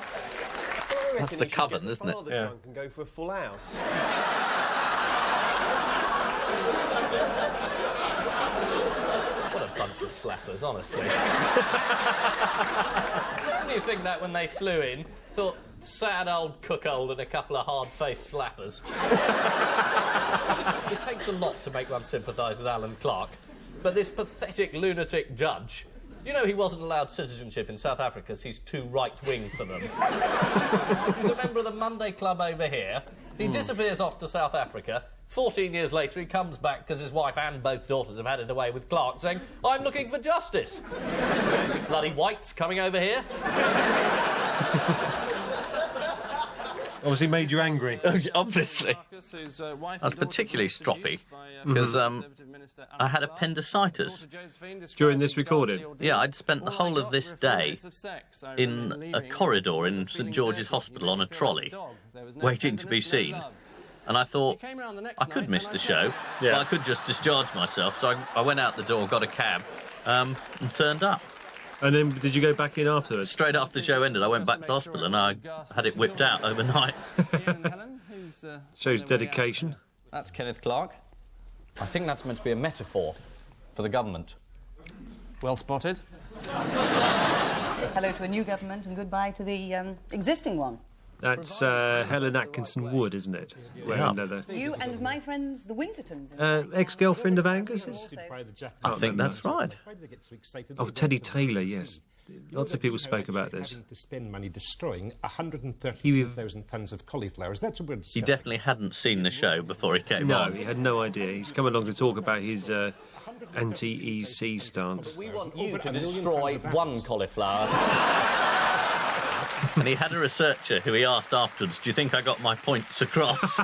That's the coven, isn't it? Yeah. Drunk and go for a full house. What a bunch of slappers, honestly. Don't you think that when they flew in, thought, sad old Cookold and a couple of hard-faced slappers? It takes a lot to make one sympathise with Alan Clark, but this pathetic lunatic judge... You know he wasn't allowed citizenship in South Africa because he's too right-wing for them. He's a member of the Monday Club over here. He disappears off to South Africa. 14 years later, he comes back because his wife and both daughters have had it away with Clark, saying, I'm looking for justice. Bloody whites coming over here. Obviously made you angry. Obviously. I was particularly stroppy because I had appendicitis. During this recording? Yeah, I'd spent the whole of this day in a corridor in St George's Hospital on a trolley, waiting to be seen. And I thought, I could miss the show, but I could just discharge myself. So I went out the door, got a cab, and turned up. And then did you go back in afterwards? Straight after the show ended, I went back to the hospital and I had it whipped out overnight. Shows dedication. That's Kenneth Clark. I think that's meant to be a metaphor for the government. Well spotted. Hello to a new government and goodbye to the existing one. That's Helen Atkinson Wood, isn't it? You and my friends, the Wintertons. Ex-girlfriend of Angus's? I think that's right. Oh, Teddy Taylor, yes. Lots of people spoke about this. To spend money destroying 130,000 tonnes of cauliflowers. That's what we're discussing. He definitely hadn't seen the show before he came No, on. he had no idea. He's come along to talk about his anti-EC stance. We want you to destroy one cauliflower. And he had a researcher who he asked afterwards, do you think I got my points across?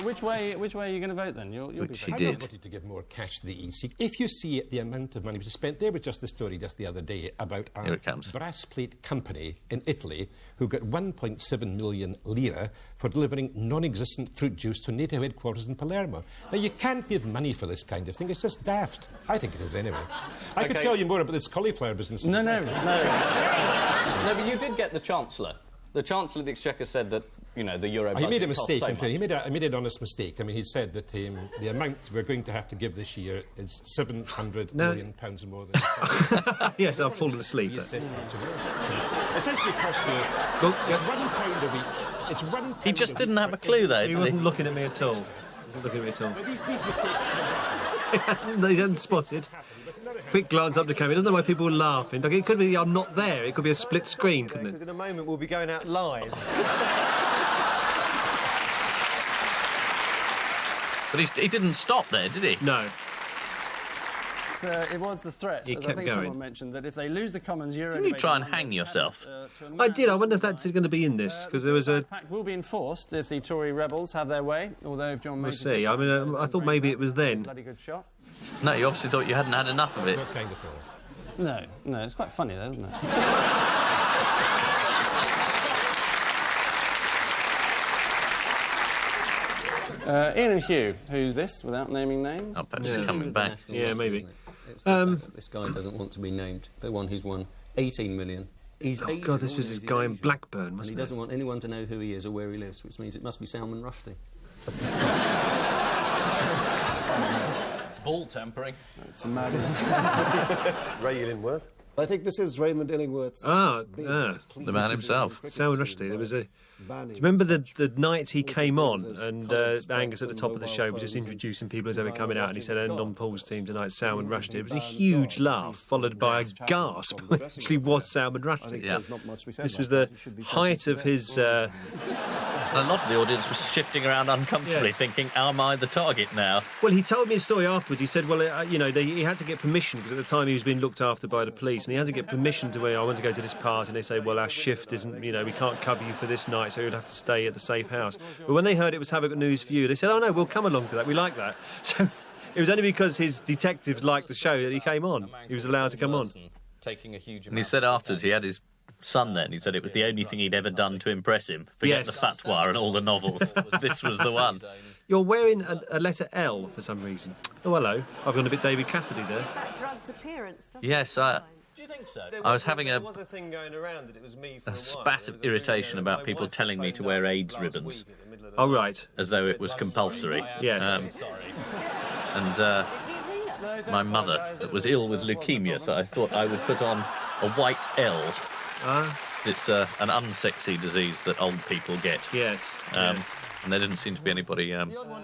Which way are you going to vote then? You'll Which be he did. I wanted to give more cash to the EC. If you see the amount of money which is spent, there was just the story just the other day about a brass plate company in Italy who got 1.7 million lira for delivering non-existent fruit juice to NATO headquarters in Palermo. Now, you can't give money for this kind of thing. It's just daft. I think it is anyway. I could tell you more about this cauliflower business. No, but you did get the Chancellor. The Chancellor of the Exchequer said that, you know, the Euro budget He made a mistake. cost so much. He made an honest mistake. I mean, he said that the amount we're going to have to give this year is £700 million more than... Yes, I've fallen asleep. It's actually cost you... It's £1 a week. It's £1. He just didn't have a clue, though. He wasn't looking at me at all. He wasn't looking at me at all. Well, these mistakes... He hasn't spotted. Quick glance up the camera. He doesn't know why people were laughing. Like, it could be I'm not there. It could be a split screen, couldn't it? Because in a moment we'll be going out live. But he didn't stop there, did he? No. It was the threat, He as I kept think going. someone mentioned, that if they lose the Commons Euro... Didn't you debate try in and London, hang yourself? I did. I wonder if that's going to be in this, because there was a... The pact will be enforced if the Tory rebels have their way, although if John We'll Major... see. I mean, I thought maybe it was then. Bloody good shot. No, you obviously thought you hadn't had enough of it. Not kind at all. No, it's quite funny though, isn't it? Ian and Hugh, who's this, without naming names? Oh, perhaps he's coming back. Yeah, maybe. It's the fact that this guy doesn't want to be named. The one who's won 18 million. He's Oh, God, this was this guy in Blackburn, and he wasn't doesn't want anyone to know who he is or where he lives, which means it must be Salman Rushdie. Ball tampering. It's a mad... Ray Illingworth. I think this is Raymond Illingworth's... The man himself. Salman Rushdie. There was a... Do you remember the night he came on and Angus at the top of the show was just introducing people as they were coming out and he said, and on Paul's team tonight, Salman Rushdie. It was a huge laugh followed by a gasp when it actually was Salman Rushdie. Yeah. This was the height of his And a lot of the audience was shifting around uncomfortably, thinking, am I the target now? Well, he told me a story afterwards. He said, well, you know, he had to get permission, because at the time he was being looked after by the police, and he had to get permission to where I want to go to this party, and they say, well, our shift isn't, you know, we can't cover you for this night, so you'd have to stay at the safe house. But when they heard it was Have a Good News for You, they said, oh, no, we'll come along to that. We like that. So it was only because his detectives liked the show that he came on. He was allowed to come on. Taking a huge And he said afterwards he had his son then. He said it was the only thing he'd ever done to impress him. Forget the fatwa and all the novels. This was the one. You're wearing a letter L for some reason. Oh, hello. I've gone a bit David Cassidy there. That drugged appearance, doesn't Yes, Do you think so? I was having a thing going around that it was me for a spat of irritation about people telling me to wear AIDS ribbons. Oh, right. As though it was compulsory. Yes. And my mother was ill with leukemia, so I thought I would put on a white L. It's an unsexy disease that old people get. Yes. And there didn't seem to be anybody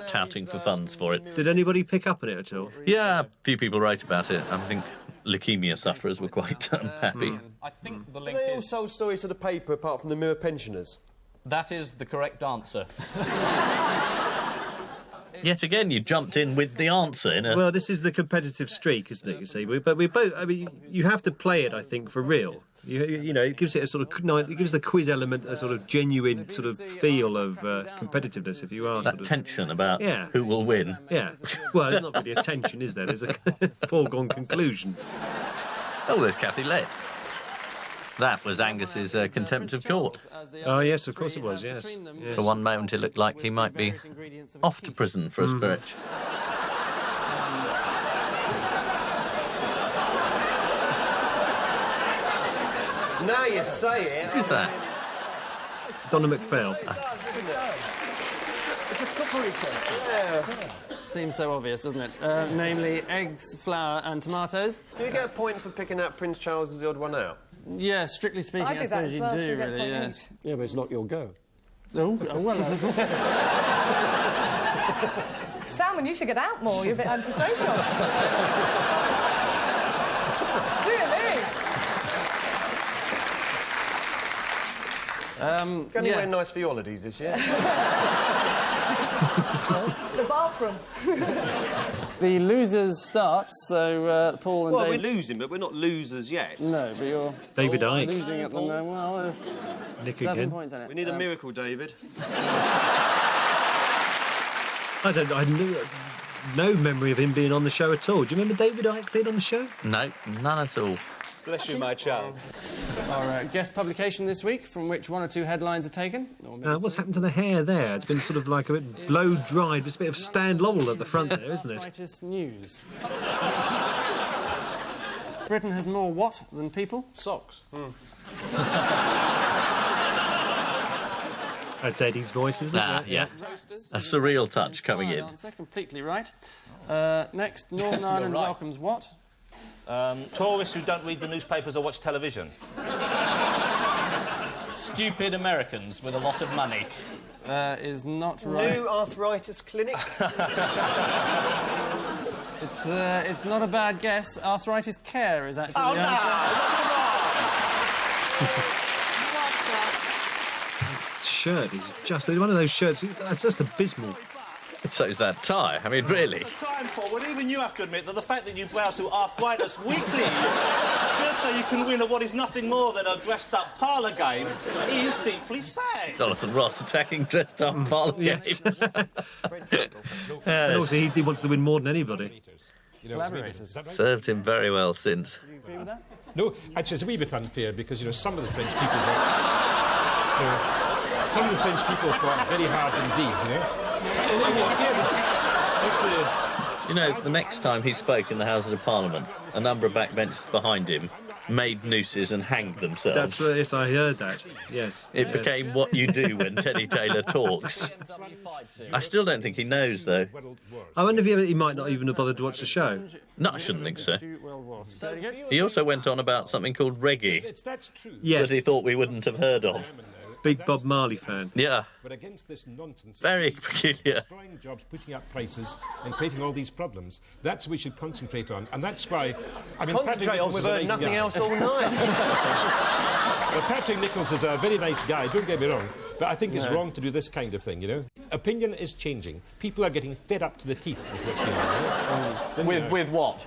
touting for funds for it. Did anybody pick up on it at all? Yeah, a few people wrote about it. I think leukemia sufferers were quite happy. I think the link They all sold stories to the paper apart from the Mirror pensioners. That is the correct answer. Yet again, you jumped in with the answer in a... Well, this is the competitive streak, isn't it, you see? But we both... I mean, you have to play it, I think, for real. You know, it gives it a sort of... It gives the quiz element a sort of genuine sort of feel of competitiveness, if you are... That sort of, tension about who will win. Yeah. Well, there's not really a tension, is there? There's a foregone conclusion. Oh, there's Kathy Lett. That was Angus's contempt of court. Oh, yes, of course it was, yes. For one moment it looked like he might be off to prison for a stretch. Now you say it. Who's that? Donna McPhail. It's a cookery cook. Yeah. Seems so obvious, doesn't it? Namely, eggs, flour and tomatoes. Do you get a point for picking out Prince Charles as the odd one out? Yeah, strictly speaking, I suppose you do, really, yes. Yeah, but it's not your go. Oh, well... Salmon, you should get out more. You're a bit antisocial. Dear me. Got anywhere nice for your holidays this year? The bathroom. The losers start, so Paul and Well, Dave... we're losing, but we're not losers yet. No, but you're... David Icke. Losing at the moment. Well, there's Nick 7 again. points in it. We need a miracle, David. I had no memory of him being on the show at all. Do you remember David Icke being on the show? No, none at all. Bless you, my child. Our guest publication this week, from which 1 or 2 headlines are taken. What's happened to the hair there? It's been sort of like a bit blow-dried. There's a bit of Stan Laurel at the front there, isn't it? Arthritis news. Britain has more what than people? Socks. That's Eddie's voice, isn't it? Yeah. A surreal touch coming in. Answer, completely right. Next, Northern Ireland welcomes what? Tourists who don't read the newspapers or watch television. Stupid Americans with a lot of money. Is not right. New arthritis clinic. It's not a bad guess. Arthritis care is actually the Shirt is just one of those shirts. That's just abysmal. So is that tie. I mean, really. Time, Paul, well, even you have to admit that the fact that you browse through Arthritis Weekly just so you can win what is nothing more than a dressed-up parlour game is deeply sad. Jonathan Ross attacking dressed-up parlour games. And also, he wants to win more than anybody. Collaborators. Served him very well since. Do you agree with that? No, actually, it's a wee bit unfair because, you know, some of the French people fought very hard indeed, you know? You know, the next time he spoke in the Houses of Parliament, a number of backbenchers behind him made nooses and hanged themselves. Yes, I heard that. Yes. It became what you do when Teddy Taylor talks. I still don't think he knows, though. I wonder if he might not even have bothered to watch the show. No, I shouldn't think so. He also went on about something called reggae yes. that he thought we wouldn't have heard of. big Bob Marley fan. Yeah. We're against this nonsense. Very peculiar. Destroying jobs, putting up prices, and creating all these problems. That's what we should concentrate on, and that's why. I mean, concentrate on. We've heard nothing else all night. Well, Patrick Nichols is a very nice guy. Don't get me wrong, but I think it's wrong to do this kind of thing. You know, opinion is changing. People are getting fed up to the teeth with what's going on. With what?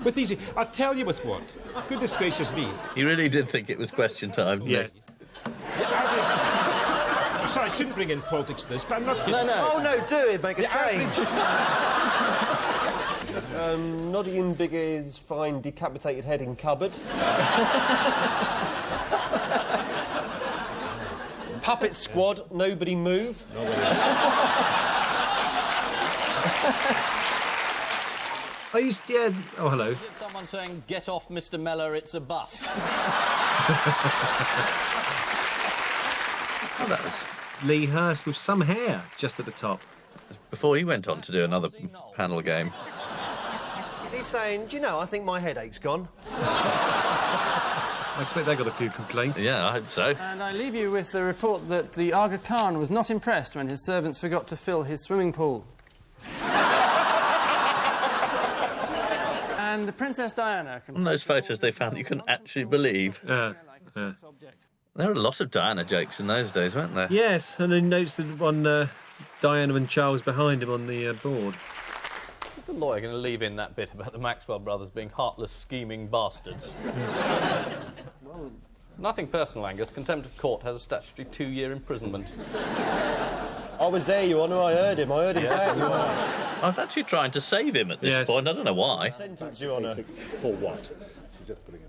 With these, I'll tell you with what. Goodness gracious me. He really did think it was question time. Yeah. I'm sorry, I shouldn't bring in politics to this, but I'm not kidding. No. Oh, no, do it, make a change. Nottingham Bigger's find decapitated head in cupboard. Puppet squad, nobody move. I used to, yeah. Oh, hello. Someone saying, "Get off, Mr. Mellor, it's a bus." Oh, that was Lee Hurst with some hair just at the top. Before he went on to do another panel game. Is he saying, do you know, I think my headache's gone? I expect they got a few complaints. Yeah, I hope so. And I leave you with the report that the Aga Khan was not impressed when his servants forgot to fill his swimming pool. And Princess Diana... On those photos they found you couldn't actually believe. Yeah. There were a lot of Diana jokes in those days, weren't there? Yes, and I noticed the one Diana and Charles behind him on the board. Is the lawyer going to leave in that bit about the Maxwell brothers being heartless, scheming bastards? Well, nothing personal, Angus. Contempt of court has a statutory 2-year imprisonment. I was there, Your Honour. I heard him say it, Your Honour. I was actually trying to save him at this point. I don't know why. Sentence, Your Honour. For what?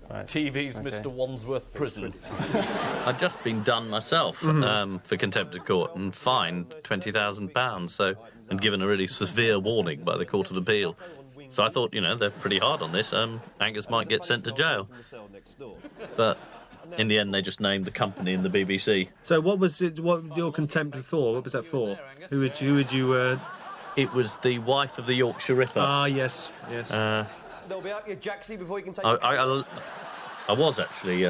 TV's Mr. Wandsworth Prison. I'd just been done myself for contempt of court and fined £20,000, so, and given a really severe warning by the Court of Appeal. So I thought, you know, they're pretty hard on this. Angus might get sent to jail. But in the end, they just named the company in the BBC. So what was it? What your contempt for? What was that for? Who would you? It was the wife of the Yorkshire Ripper. Ah, yes, yes. They'll be out your Jacksy before you can take. I was actually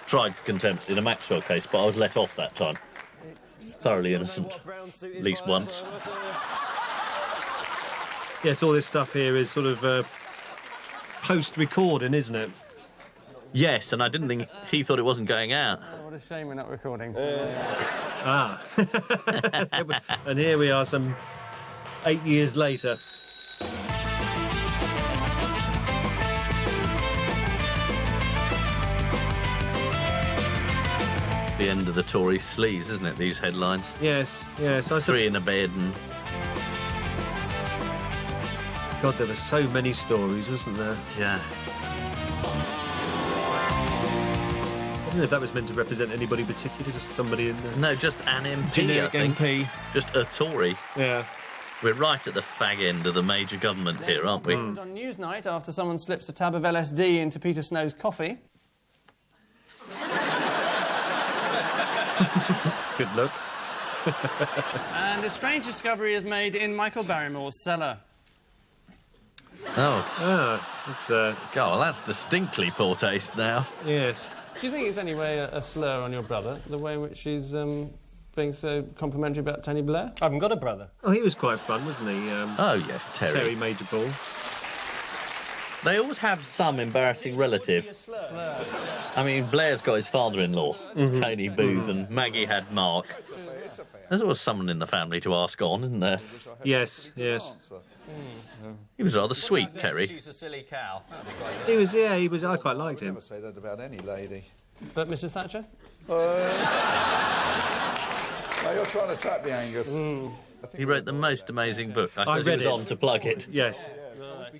tried for contempt in a Maxwell case, but I was let off that time. Thoroughly innocent, at least once. Yes, all this stuff here is sort of post-recording, isn't it? Yes, and I didn't think he thought it wasn't going out. Oh, what a shame we're not recording. And here we are, some 8 years later. The end of the Tory sleaze, isn't it, these headlines? Yes. Three in a bed and... God, there were so many stories, wasn't there? Yeah. I don't know if that was meant to represent anybody particular, just somebody in there. No, just an MP, generic I think. MP. Just a Tory. Yeah. We're right at the fag end of the major government here, aren't we? On Newsnight, after someone slips a tab of LSD into Peter Snow's coffee. Good look. And a strange discovery is made in Michael Barrymore's cellar. Oh. It's God, well, that's distinctly poor taste now. Yes. Do you think it's any way a slur on your brother, the way in which she's being so complimentary about Tony Blair? I haven't got a brother. Oh, he was quite fun, wasn't he? Oh, yes, Terry. Terry Major Ball. They always have some embarrassing relative. I mean, Blair's got his father-in-law, Tony Booth, and Maggie had Mark. There's always someone in the family to ask on, isn't there? Yes. He was rather sweet, Terry. She's a silly cow. He was. I quite liked him. Never say that about any lady. But Mrs. Thatcher? No, you're trying to trap me, Angus. He wrote the most amazing book. I suppose read he was it. on to plug it. Yes.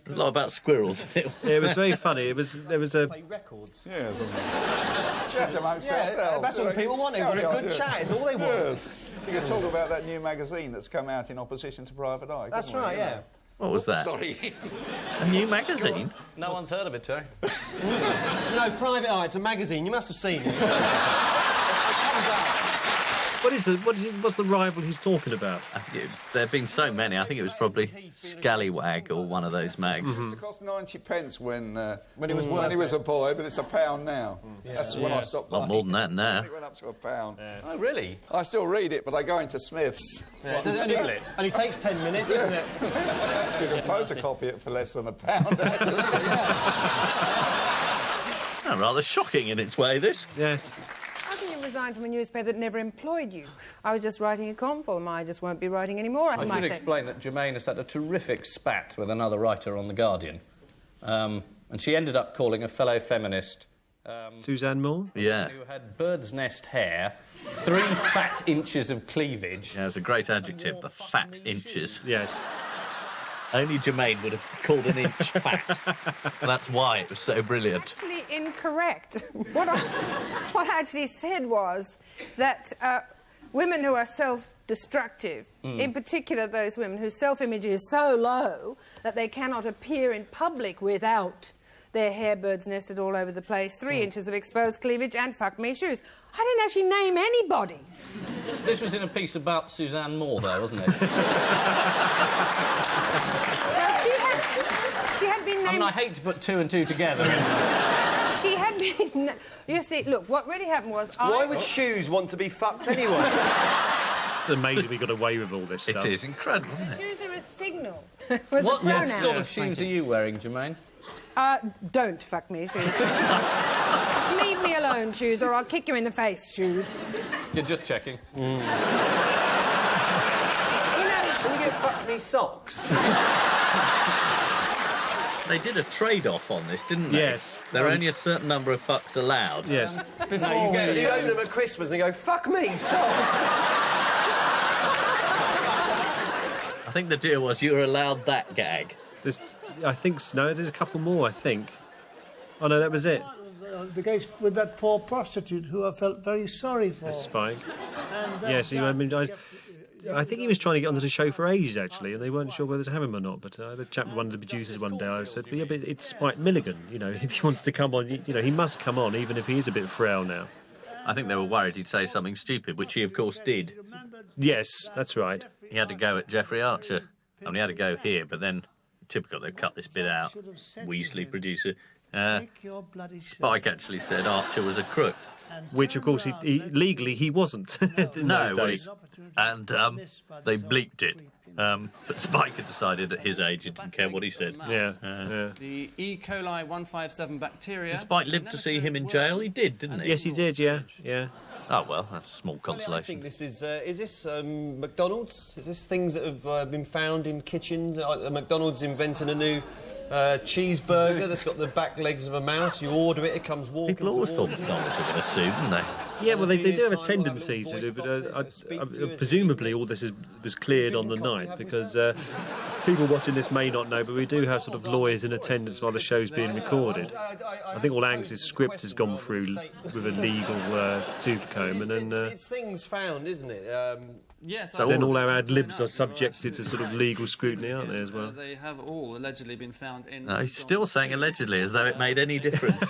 A lot about squirrels. It was very funny. There was a... Records. Yes. Chat amongst ourselves. That's all people want. A good chat is all they want. Yes. You could talk about that new magazine that's come out in opposition to Private Eye. That's right, yeah. What was that? Sorry. A new magazine? No one's heard of it, Terry. No, Private Eye, it's a magazine. You must have seen it. What's the rival he's talking about? There have been so many. I think it was probably Scallywag or one of those mags. It used to cost 90 pence when he was a boy, but it's £1 now. That's when I stopped buying. A lot more than that now. It went up to £1. Oh, really? I still read it, but I go into Smith's. And it takes 10 minutes, doesn't it? You can photocopy it for less than £1, actually. Oh, rather shocking in its way, this. Yes. How can you resign from a newspaper that never employed you? I was just writing a column. I just won't be writing anymore. I should explain that Germaine has had a terrific spat with another writer on The Guardian. And she ended up calling a fellow feminist... Suzanne Moore? Yeah. Who had bird's nest hair, 3 fat inches of cleavage. Yeah, it's a great adjective, the fat inches. Yes. Only Germaine would have called an inch fat. That's why it was so brilliant. Actually incorrect. What I actually said was that women who are self-destructive, in particular those women whose self-image is so low that they cannot appear in public without their hair bird's nested all over the place, 3 inches of exposed cleavage and fuck me shoes. I didn't actually name anybody. This was in a piece about Suzanne Moore, though, wasn't it? She had been named... I mean, I hate to put 2 and 2 together. She had been... You see, look, what really happened was... Why would shoes want to be fucked anyway? It's amazing we got away with all this stuff. It is incredible, isn't it? Shoes are a signal. What sort of shoes are you wearing, Germaine? Don't fuck me, shoes. Leave me alone, shoes, or I'll kick you in the face, shoes. You're just checking. You know... Can you get fuck me socks? They did a trade-off on this, didn't they? Yes. There are only a certain number of fucks allowed. Yes. You open them at Christmas and go, fuck me socks! I think the deal was you were allowed that gag. I think so. No, there's a couple more, I think. Oh, no, that was it. The case with that poor prostitute who I felt very sorry for. Spike. Yes, I think he was trying to get onto the show for ages, actually, and they weren't sure whether to have him or not. But the chap, one of the producers one day, I said, yeah, but it's Spike Milligan. You know, if he wants to come on, he must come on, even if he is a bit frail now. I think they were worried he'd say something stupid, which he, of course, did. Yes, that's right. He had to go at Jeffrey Archer. I mean, he had to go here, but then... Typical, they've cut this bit out. Weasley producer. Spike actually said Archer was a crook. Which, of course, legally he wasn't in those days. And they bleeped it. But Spike had decided at his age he didn't care what he said. The E. coli 157 bacteria... Did Spike live to see him in jail? He did, didn't he? Yes, he did, yeah. Oh, well, that's a small consolation. I think this is this McDonald's? Is this things that have been found in kitchens? McDonald's inventing a new cheeseburger that's got the back legs of a mouse. You order it, it comes walking. People always thought McDonald's were going to sue, didn't they? Yeah, well, they do have a tendency to do, but presumably all this was cleared on the night because people watching this may not know, but we do have sort of lawyers in attendance while the show's being recorded. I think all Angus's script has gone through with a legal tooth comb, and then it's things found, isn't it? Yes. Then all our ad-libs are subjected to sort of legal scrutiny, aren't they, as well? They have all allegedly been found in... No, he's still saying allegedly, as though it made any difference.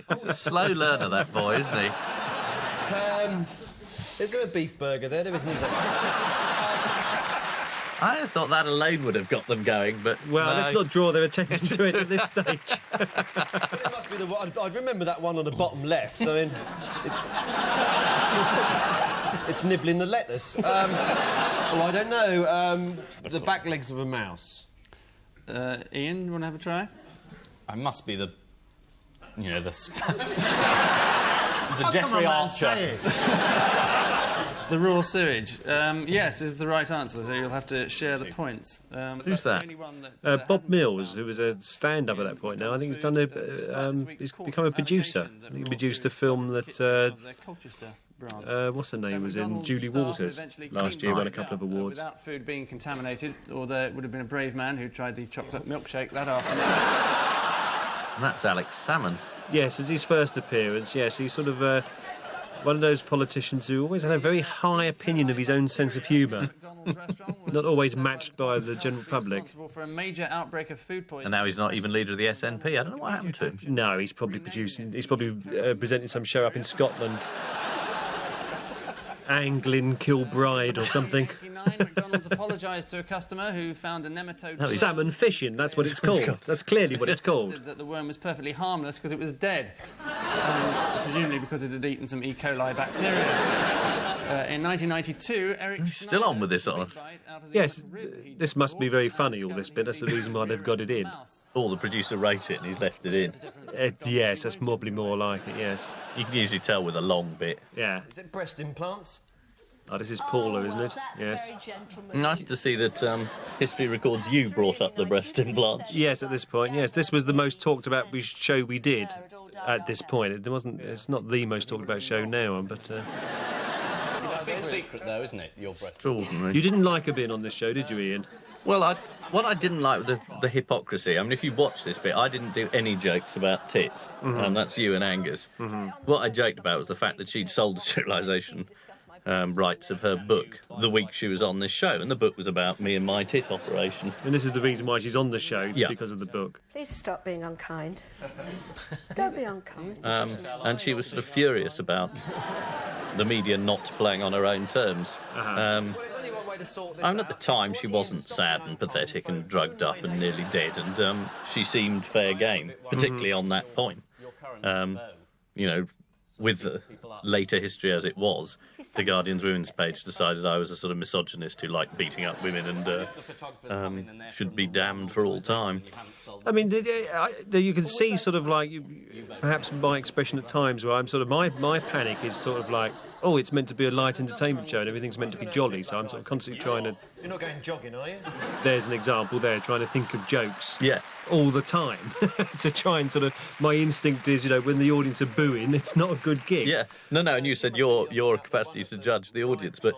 He's a slow learner, that boy, isn't he? Is there a beef burger there? There isn't, is there? I thought that alone would have got them going, but... Well, no. let's not draw their attention to it at this stage. It must be the one... I'd remember that one on the bottom left. I mean... It's nibbling the lettuce. Well, I don't know. The back legs of a mouse. Ian, you want to have a try? I must be the... You know, the Jeffrey Archer. The raw sewage. Yes, is the right answer, so you'll have to share the points. Who's that? Bob Mills, who was a stand-up at that point now. I think he's become a producer. He produced a film that... what's her name was in? Julie Walters last year, won a couple of awards. Without food being contaminated, or there would have been a brave man who tried the chocolate milkshake that afternoon. And that's Alex Salmon. Yes, it's his first appearance. Yes, he's sort of one of those politicians who always had a very high opinion of his own sense of humour. Not always matched by the general public. For a major outbreak of food poisoning. And now he's not even leader of the SNP. I don't know what happened to him. No, he's probably presenting some show up in Scotland. Anglin Kilbride or something. McDonald's apologised to a customer who found a nematode... Salmon fishing, that's what it's called. That's clearly what it's called. That the worm was perfectly harmless because it was dead. Presumably because it had eaten some E. coli bacteria. In 1992, Eric... Still on with this, on. Yes, this must be very funny, all this bit. That's the reason why they've got it in. Or the producer wrote it and he's left it in. Yes, that's probably more like it, yes. You can usually tell with a long bit. Yeah. Is it breast implants? Oh, this is Paula, isn't it? Yes. Nice to see that history records you brought up the breast implants. Yes, at this point, yes. This was the most talked about show we did at this point. It's not the most talked about show now, but... It's a big secret, though, isn't it, your breast? Extraordinary. You didn't like her being on this show, did you, Ian? Well, what I didn't like was the hypocrisy. I mean, if you watch this bit, I didn't do any jokes about tits. That's you and Angus. What I joked about was the fact that she'd sold the sterilisation rights of her book the week she was on this show, and the book was about me and my tit operation. And this is the reason why she's on the show, because of the book. Please stop being unkind. Don't be unkind. And she was sort of furious about the media not playing on her own terms. I mean, at the time, she wasn't sad and pathetic and drugged up and nearly dead, and she seemed fair game, particularly on that point. You know, with the later history as it was, the Guardian's women's page decided I was a sort of misogynist who liked beating up women and should be damned for all time. I mean, you can see sort of like, perhaps my expression at times where I'm sort of, my panic is sort of like, oh, it's meant to be a light entertainment show and everything's meant to be jolly, so I'm sort of constantly trying to... You're not going jogging, are you? There's an example there, trying to think of jokes. Yeah. All the time. To try and sort of... My instinct is, you know, when the audience are booing, it's not a good gig. Yeah. No, and you said your capacity is to judge the audience, but,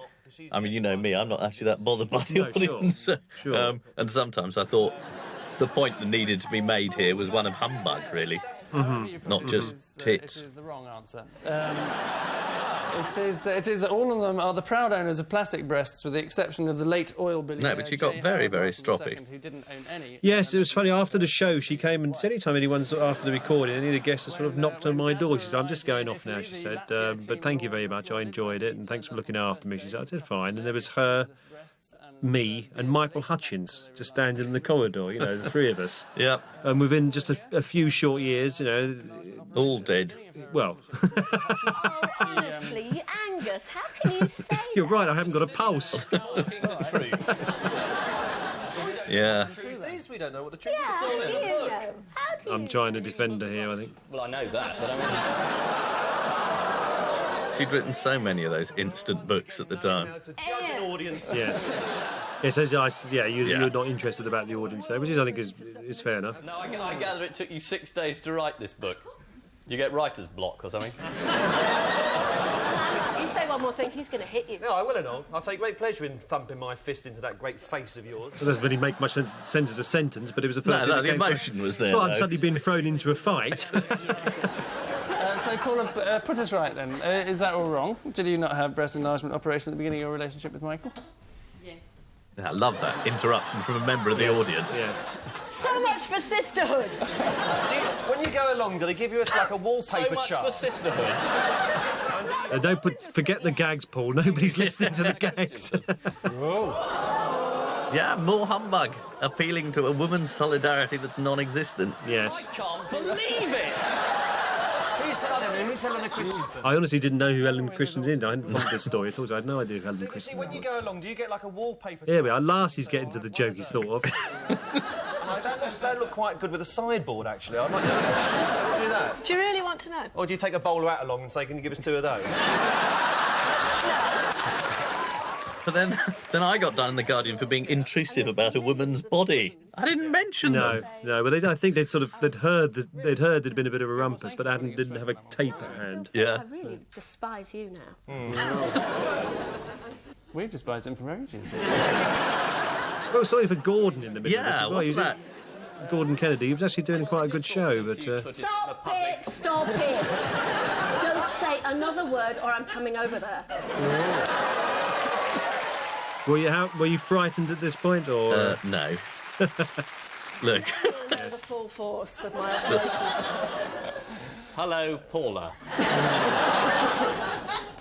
I mean, you know me, I'm not actually that bothered by the audience. Sure. And sometimes I thought the point that needed to be made here was one of humbug, really. Not just tits. It is the wrong answer. It is. All of them are the proud owners of plastic breasts, with the exception of the late oil billionaire. No, but she got very, very stroppy. Who didn't own any. Yes, it was funny. After the show, she came and said anytime anyone's after the recording, any of the guests sort of knocked on my door. She said, "I'm just going off now," she said, "but thank you very much. I enjoyed it, and thanks for looking after me." She said, "I said fine." And there was her, me, and Michael Hutchins just standing in the corridor. You know, the three of us. Yeah. And within just a few short years, you know, all dead. Well. Honestly, Angus, how can you say You're right, I haven't got a pulse. Yeah. The truth is, we don't know what the truth is. How do you know? How do you I'm trying to defend her here, I think. Well, I know that, but I mean... She'd written so many of those instant books at the time. To judge an audience. Yes. Yes, you're not interested about the audience there, which is, I think, is fair enough. No, I gather it took you 6 days to write this book. You get writer's block or something? You say one more thing, he's going to hit you. No, I will and all. I'll take great pleasure in thumping my fist into that great face of yours. It doesn't really make much sense as a sentence, but it was the first thing No, that the came emotion was there. Well, I'm suddenly being thrown into a fight. So, Paula, put us right then. Is that all wrong? Did you not have breast enlargement operation at the beginning of your relationship with Michael? Yeah, I love that interruption from a member of the audience. Yes. So much for sisterhood. When you go along, do they give you like a wallpaper So much chart? for sisterhood. Don't forget the gags, Paul. Nobody's listening to the gags. Yeah, more humbug, appealing to a woman's solidarity that's non-existent. Yes. I can't believe it! Who's Helena Christensen? I honestly didn't know who Helen Christensen is. I hadn't followed this story at all, so I had no idea who Helen Christensen See, when you was. go along, do you get like a wallpaper Here we are. Last he's getting to the joke he's thought of. That look quite good with a sideboard, actually. I might do that. Do you really want to know? Or do you take a bowler hat along and say, can you give us 2 of those? But then I got done in The Guardian for being intrusive about a woman's body. I didn't mention them. No, but I think they'd heard there'd been a bit of a rumpus, but didn't have a tape at hand. Yeah. I really despise you now. We've despised him from origins. Well, sorry for Gordon in the middle of this as well. What's that? Gordon Kennedy. He was actually doing quite a good show, but... Stop it! Stop it! Don't say another word or I'm coming over there. Were you frightened at this point, or...? No. Look. The full force of my operation. Hello, Paula.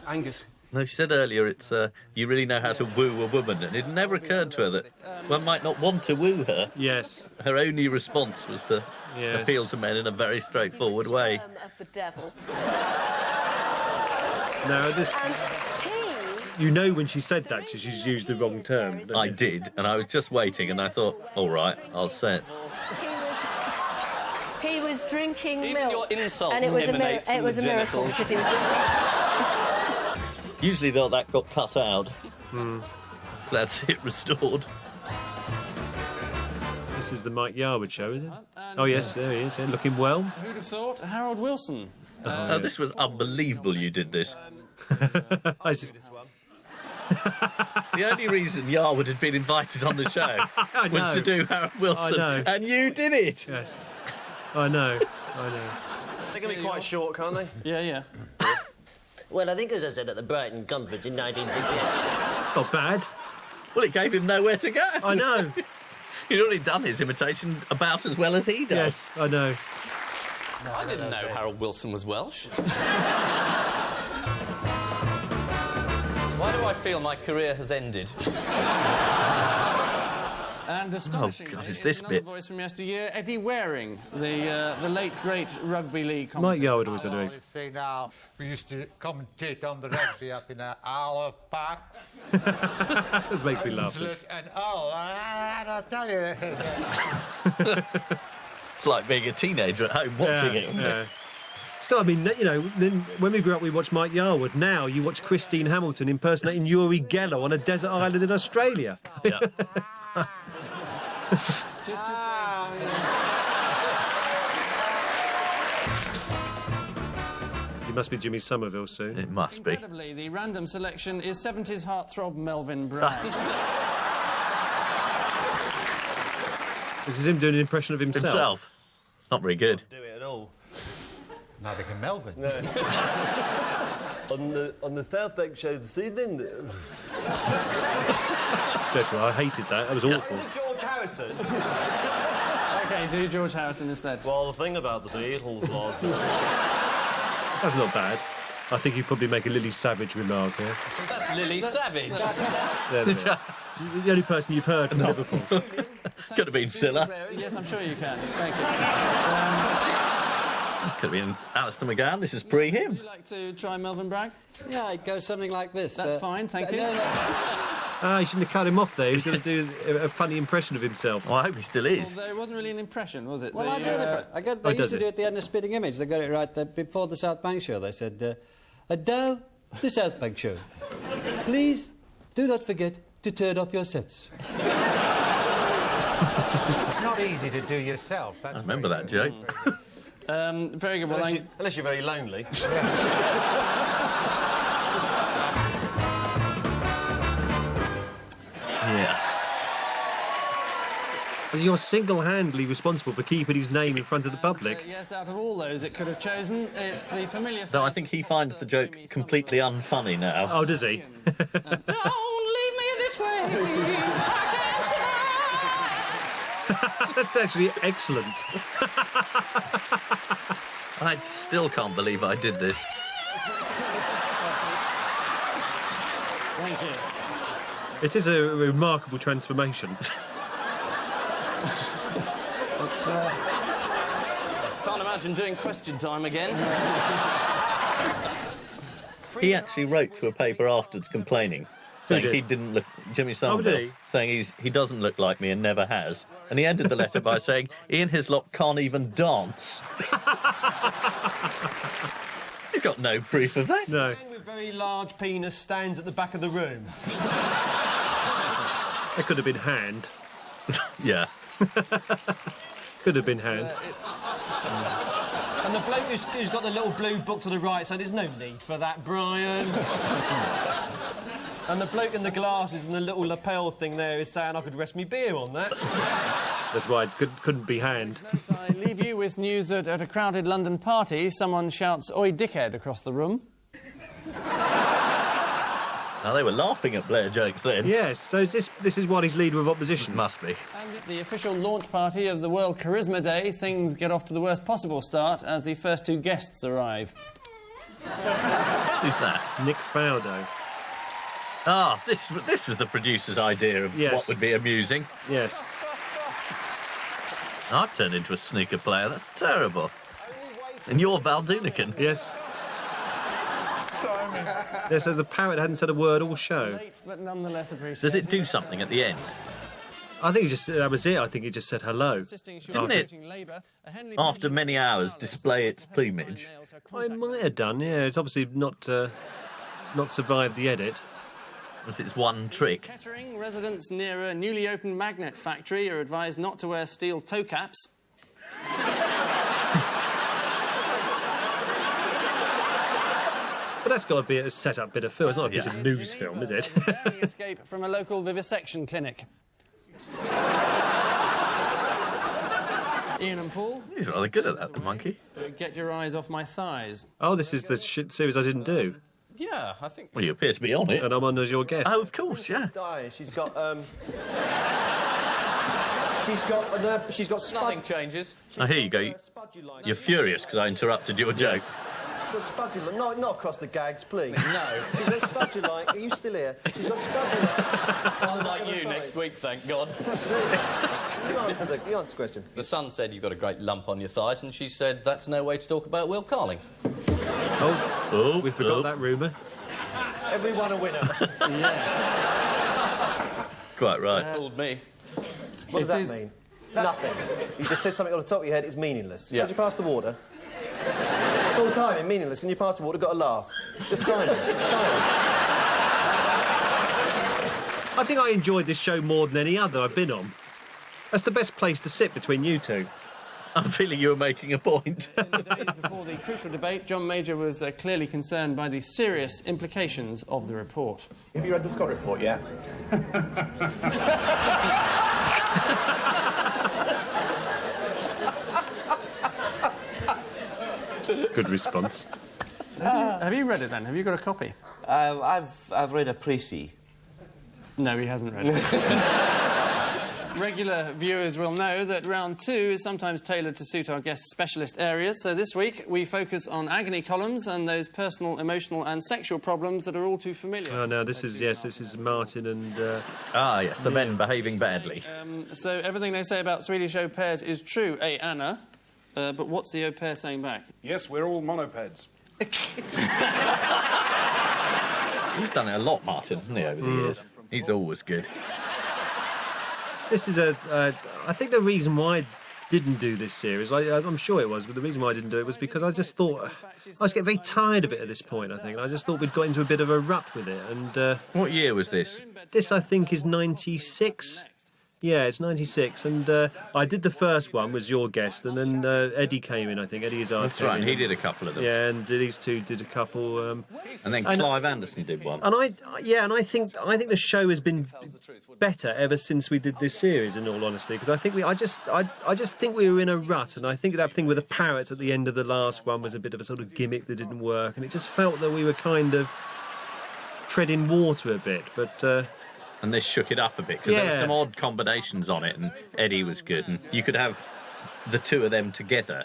I Angus. No, she said earlier it's you really know how to woo a woman, and it never occurred to her that one might not want to woo her. Yes. Her only response was to appeal to men in a very straightforward way. Of the devil. No, this... You know when she said that, she's used the wrong term. I did, and I was just waiting, and I thought, all right, I'll say it. He was drinking milk. Even your insults and it was emanate from it was the a miracle genitals. because he was Usually though that got cut out. Glad to see it restored. This is the Mike Yarwood show, is it? Oh yes, there he is, looking well. Who'd have thought? Harold Wilson. Oh, this was unbelievable you did this. The only reason Yarwood had been invited on the show was to do Harold Wilson, and you did it. Yes, I know. They can be quite short, can't they? Yeah. Well, I think, as I said at the Brighton conference in 1968... Not bad. Well, it gave him nowhere to go. I know. He'd already done his imitation about as well as he does. Yes, I know. I didn't know Harold Wilson was Welsh. Why do I feel my career has ended? And astonishingly, oh God, is this another bit? voice from yesteryear, Eddie Waring, the late great rugby league Mike commentator. Yarwood was doing. See now, we used to commentate on the rugby up in Isle Park. This makes me laugh. And I'll tell you. It's like being a teenager at home watching it, isn't it? Still, I mean, you know, when we grew up, we watched Mike Yarwood. Now you watch Christine Hamilton impersonating Uri Geller on a desert island in Australia. Yeah. You must be Jimmy Somerville soon. It must be. Incredibly, the random selection is 70s heartthrob Melvin Bragg. This is him doing an impression of himself. It's not very good. Do it at all. Neither can Melvin. No. on the South Bank show this evening. I hated that. That was awful. George Harrison. OK, do George Harrison instead. Well, the thing about the Beatles was... That's not bad. I think you'd probably make a Lily Savage remark here. That's Lily Savage. The only person you've heard from Liverpool. Could have been Scylla. Yes, I'm sure you can. Thank you. Could have been Alistair McGann. This is pre-him. Would you like to try Melvin Bragg? Yeah, it goes something like this. That's fine, thank you. You shouldn't have cut him off there. He was going to do a funny impression of himself. Well, I hope he still is. Well, there wasn't really an impression, was it? Well, I did it. They used to do it at the end of Spitting Image. They got it right before the South Bank show. They said, Adele, the South Bank show. Please do not forget to turn off your sets. It's not easy to do yourself. That's I remember that joke. Very good. Well, unless you're very lonely. Yeah. You're single-handedly responsible for keeping his name in front of the public. Yes, out of all those it could have chosen, it's the familiar... Though I think he finds the joke completely unfunny now. Oh, does he? Don't leave me this way. I can't survive. That's actually excellent. I still can't believe I did this. Thank you. It is a remarkable transformation. Can't imagine doing question time again. He actually wrote to a paper afterwards complaining, saying did? he didn't look... Jimmy Somerville, saying he doesn't look like me and never has. And he ended the letter by saying, Ian Hislop can't even dance. You've got no proof of that. No. A man with very large penis stands at the back of the room. That could have been Hand. Yeah. Could have been Hand. And the bloke who's got the little blue book to the right saying, there's no need for that, Brian. And the bloke in the glasses and the little lapel thing there is saying I could rest me beer on that. That's why it couldn't be Hand. I leave you with news that at a crowded London party, someone shouts, "Oi, dickhead," across the room. Now, they were laughing at Blair jokes then. Yes, so this is why he's leader of opposition. Must be. And at the official launch party of the World Charisma Day, things get off to the worst possible start as the first two guests arrive. Who's that? Nick Faudo. Ah, this was the producer's idea of what would be amusing. Yes. I've turned into a snooker player. That's terrible. And you're Val Doonican. Yes. Yeah, so the parrot hadn't said a word all show. But nonetheless appreciated. Does it do something at the end? I think that was it. I think it just said hello. Didn't it, after many hours, display its plumage? I might have done, yeah. It's obviously not survived the edit. Was its one trick? Kettering residents near a newly opened magnet factory are advised not to wear steel toe caps. But that's got to be a set-up bit of film. It's not a piece of news film, is it? Escape from a local vivisection clinic. Ian and Paul. He's rather good at that, the monkey. Get your eyes off my thighs. Oh, this is the series I didn't do. Yeah, I think... Well, you appear to be on it. And I'm on as your guest. Oh, of course, yeah. She's got, she's got spud... Nothing changes. Oh, here you go. You're furious because I interrupted your joke. She's got spudulite. No, not across the gags, please. No. She's got spudulite. Are you still here? She's got spudulite. Unlike you next week, thank God. Absolutely. You answer the question. The Sun said you've got a great lump on your thighs, and she said that's no way to talk about Will Carling. Oh, we forgot that rumour. Everyone a winner. Yes. Quite right. Fooled me. What does that mean? Nothing. You just said something on the top of your head, it's meaningless. Yeah. Could you pass the water? It's all timing, meaningless. Can you pass the water? Got to laugh. Just timing. It's timing. I think I enjoyed this show more than any other I've been on. That's the best place to sit between you two. I'm feeling you were making a point. In the days before the crucial debate, John Major was clearly concerned by the serious implications of the report. Have you read the Scott report yet? Good response. Have you read it then? Have you got a copy? I've read a précis. No, he hasn't read it. Regular viewers will know that round 2 is sometimes tailored to suit our guests' specialist areas. So this week we focus on agony columns and those personal, emotional and sexual problems that are all too familiar. Oh, no, this is Martin and... Ah, yes, the men behaving badly. So everything they say about Swedish au pairs is true, Anna? But what's the au pair saying back? Yes, we're all monopeds. He's done it a lot, Martin, hasn't he, over the years? He's always good. This is I think the reason why I didn't do this series, I'm sure it was, but the reason why I didn't do it was because I just thought... I was getting very tired of it at this point, I think. I just thought we'd got into a bit of a rut with it, and... What year was this? This, I think, is 96. Yeah, it's 96, and I did the first one, was your guest, and then Eddie came in, I think. Eddie Izzard. That's right, and he did a couple of them. Yeah, and these two did a couple. And then Clive Anderson did one. And I think the show has been better ever since we did this series, in all honesty, because I think I just think we were in a rut, and I think that thing with the parrots at the end of the last one was a bit of a sort of gimmick that didn't work, and it just felt that we were kind of treading water a bit, but... And this shook it up a bit, because there were some odd combinations on it, and Eddie was good, and you could have the two of them together.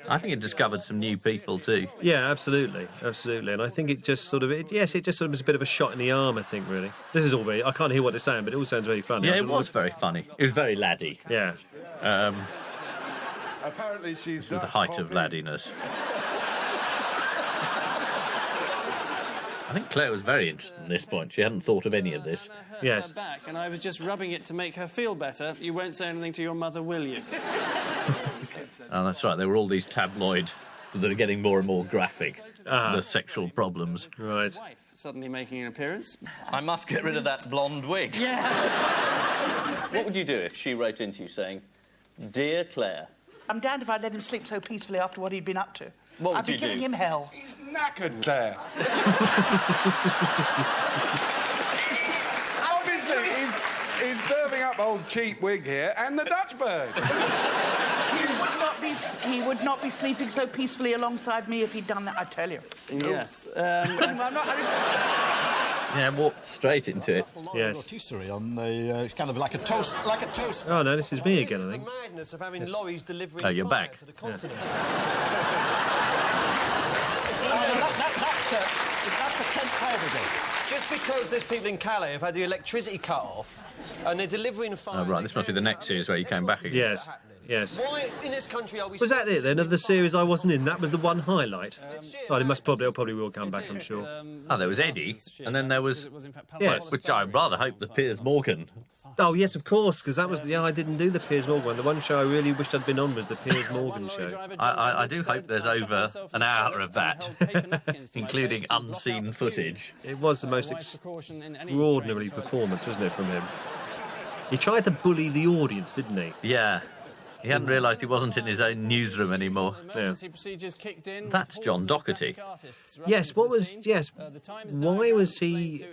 I think it discovered some new people too. Yeah, absolutely, and I think it just sort of was a bit of a shot in the arm, I think, really. This is all very... I can't hear what they're saying, but it all sounds very funny. Yeah, it was very funny. It was very laddie. Yeah. Apparently she's... This was the height of laddiness. I think Claire was very interested at this point. She hadn't thought of any of this. Yes. Back, and I was just rubbing it to make her feel better. You won't say anything to your mother, will you? Oh, that's right. There were all these tabloid that are getting more and more graphic. The sexual problems. Right. Suddenly making an appearance. I must get rid of that blonde wig. Yeah. What would you do if she wrote into you saying, "Dear Claire"? I'm damned if I'd let him sleep so peacefully after what he'd been up to. What would I'd be you do? giving him hell. He's knackered, Claire. Obviously, he's serving up old cheap wig here and the Dutch bird. He would not be sleeping so peacefully alongside me if he'd done that, I tell you. Yes. I'm not... Yeah, walked straight into it. Yes. Rotisserie on the kind of like a toast, Oh no, this is me again, I think. The madness of having lorries delivering Oh, you're fire back. to the continent. Just because there's people in Calais who've had the electricity cut off and they're delivering fire... Oh, right, this must be the next series where he came back again. Yes, yes. Why in this country are we... Was that it, then, of the series I wasn't in? That was the one highlight? Oh, they'll probably will come back, I'm sure. Oh, there was Eddie, and then there was... Yes. Which I rather hope that Piers Morgan... Oh, yes, of course, because that was... Yeah, I didn't do the Piers Morgan one. The one show I really wished I'd been on was the Piers Morgan show. I do hope there's over an hour of that, including unseen footage. It was the most extraordinary performance, wasn't it, from him? He tried to bully the audience, didn't he? Yeah. He hadn't realised he wasn't in his own newsroom anymore. Yeah. That's John Docherty. Yes, what was... Yes, why was he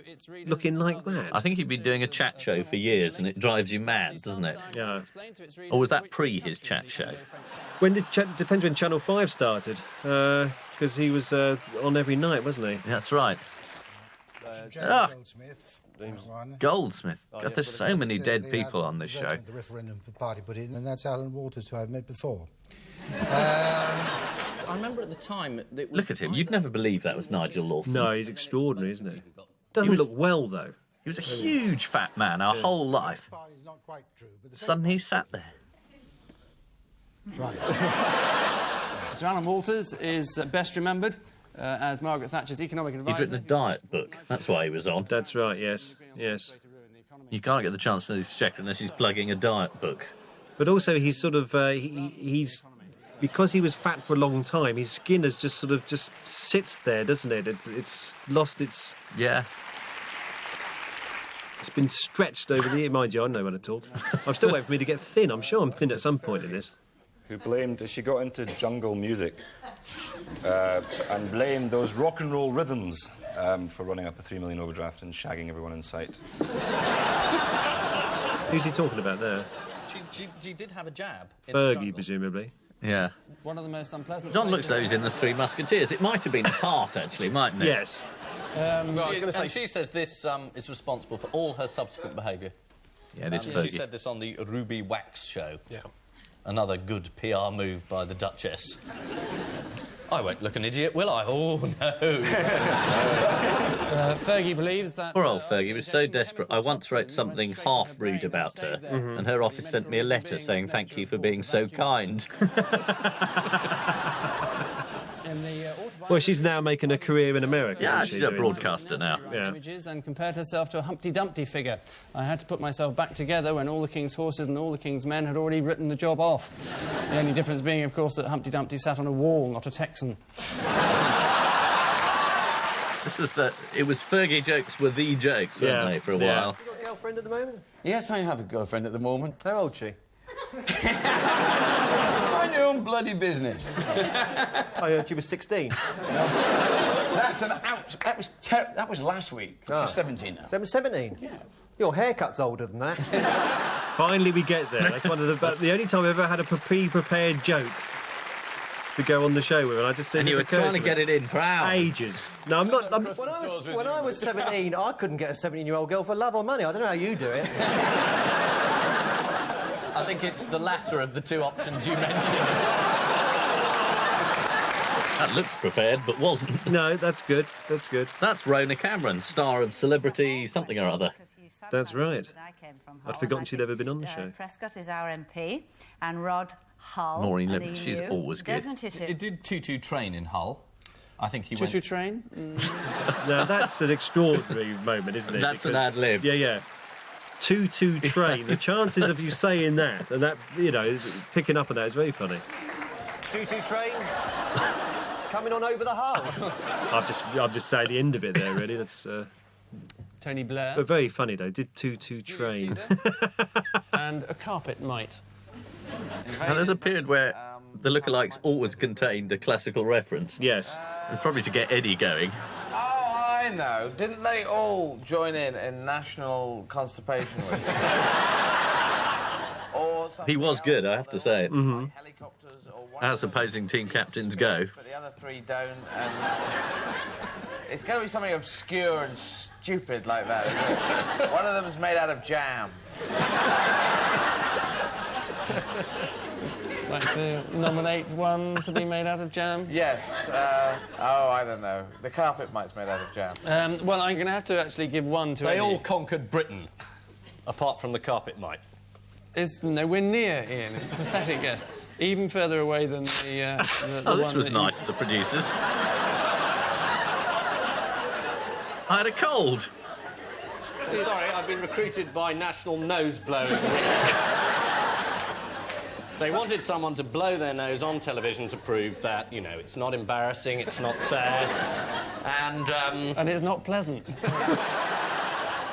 looking like that? I think he'd been doing a chat show for years, and it drives you mad, doesn't it? Yeah. Or was that pre his chat show? When did... Depends when Channel 5 started, because he was on every night, wasn't he? That's right. Goldsmith. God, there's so many dead people on this show. The referendum the party put in, and that's Alan Walters, who I've met before. I remember at the time... Look at him. You'd never believe that was Nigel Lawson. No, he's extraordinary, isn't he? Doesn't look well, though. He was a huge fat man our whole life. Suddenly he sat there. Right. Sir Alan Walters is best remembered as Margaret Thatcher's economic advisor. He'd written a diet book. That's why he was on. That's right, yes. Yes. You can't get the chance for the Exchequer unless he's plugging a diet book. But also he's sort of... he's... Because he was fat for a long time, his skin has just sort of just sits there, doesn't it? It's lost its... Yeah. It's been stretched over the... Mind you, I know when I talk. I'm still waiting for me to get thin. I'm sure I'm thin at some point in this. Who blamed... She got into jungle music and blamed those rock and roll rhythms for running up a £3 million overdraft and shagging everyone in sight. Who's he talking about there? She did have a jab. Fergie, presumably. Yeah. One of the most unpleasant... John looks though he's in the Three Musketeers. It might have been a part, actually, mightn't it? Yes. I was going to say, she says this is responsible for all her subsequent behaviour. Yeah, it is Fergie. She said this on the Ruby Wax show. Yeah. Another good PR move by the Duchess. I won't look an idiot, will I? Oh, no. Fergie believes that... Poor old Fergie was so desperate. I once wrote something half rude about her, and her office sent me a letter saying thank you for being so kind. Well, she's now making a career in America. Yeah, she's a broadcaster now. Yeah. Images and compared herself to a Humpty Dumpty figure. I had to put myself back together when all the king's horses and all the king's men had already written the job off. The only difference being, of course, that Humpty Dumpty sat on a wall, not a Texan. This was it was Fergie jokes were the jokes, weren't they, for a while? Have you got a girlfriend at the moment? Yes, I have a girlfriend at the moment. How old's she? Mind your own bloody business. I heard she was 16. That's an ouch. That was last week. She's 17 now. 17? Yeah. Your haircut's older than that. Finally, we get there. That's one of the only time I've ever had a pre-prepared joke to go on the show with, and I just said... And you were trying to get it in for hours. Ages. No, I'm not... When I was 17, I couldn't get a 17-year-old girl for love or money. I don't know how you do it. I think it's the latter of the two options you mentioned. That looks prepared, but wasn't. No, that's good. That's good. That's Rona Cameron, star of Celebrity something or other. That's right. I'd forgotten she'd ever been on the show. Prescott is our MP, and Rod Hull. Maureen Lipton, she's always good. It did 2-2 train in Hull. I think he went... 2-2 train? Now, that's an extraordinary moment, isn't it? That's an ad-lib. Yeah, yeah. 2-2 train. The chances of you saying that and that, you know, picking up on that is very funny. 2-2 train coming on over the Hull. I'm just saying the end of it there, really. That's Tony Blair. But very funny though. Did 2-2 train. And a carpet mite. Now, there's a period where the lookalikes always contained a classical reference. Yes. It's probably to get Eddie going. I know. Didn't they all join in National Constipation Week? Or He was good, I have to say it. Mm-hmm. As opposing team captains go. But the other three don't, and it's going to be something obscure and stupid like that, isn't it? One of them is made out of jam. like to nominate one to be made out of jam? Yes. Oh, I don't know. The carpet mite's made out of jam. Well, I'm going to have to actually give one to They Eddie. all conquered Britain, apart from the carpet mite. It's nowhere near, Ian. It's a pathetic guess. Even further away than the Oh, this one was that nice, the producers. I had a cold. Sorry, I've been recruited by National Nose Blowing. They wanted someone to blow their nose on television to prove that, you know, it's not embarrassing, it's not sad, and it's not pleasant.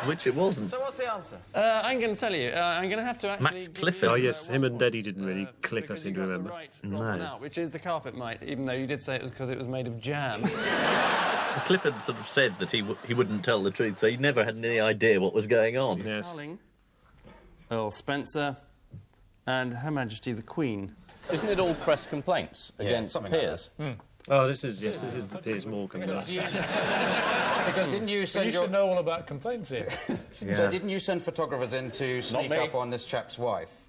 Which it wasn't. So what's the answer? I'm going to tell you. I'm going to have to actually... Max Clifford. Oh, yes, him and Eddie didn't really click, I seem to remember. No. Which is the carpet mite, even though you did say it was because it was made of jam. Clifford sort of said that he wouldn't tell the truth, so he never had any idea what was going on. Yes. Carling, Earl Spencer, and Her Majesty the Queen. Isn't it all press complaints against Piers? Oh, this is Piers Morgan. Because didn't you send you should know all about complaints here. So didn't you send photographers in to sneak up on this chap's wife?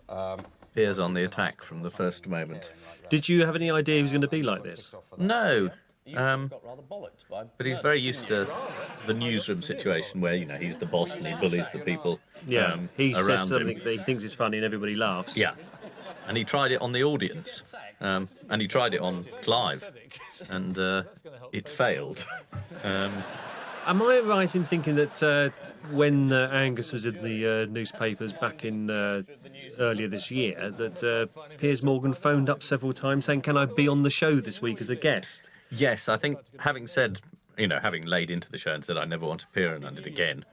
Piers on the attack from the first moment. Did you have any idea he was going to be like this? No. Got rather bollocked by... But he's very used to the newsroom situation where, you know, he's the boss and he bullies the people he says around something him. that he thinks is funny and everybody laughs. Yeah. And he tried it on the audience. And he tried it on Clive. And it failed. Am I right in thinking that when Angus was in the newspapers back in earlier this year, that Piers Morgan phoned up several times saying, "Can I be on the show this week as a guest?" Yes, I think having said, you know, having laid into the show and said I never want to appear on it again,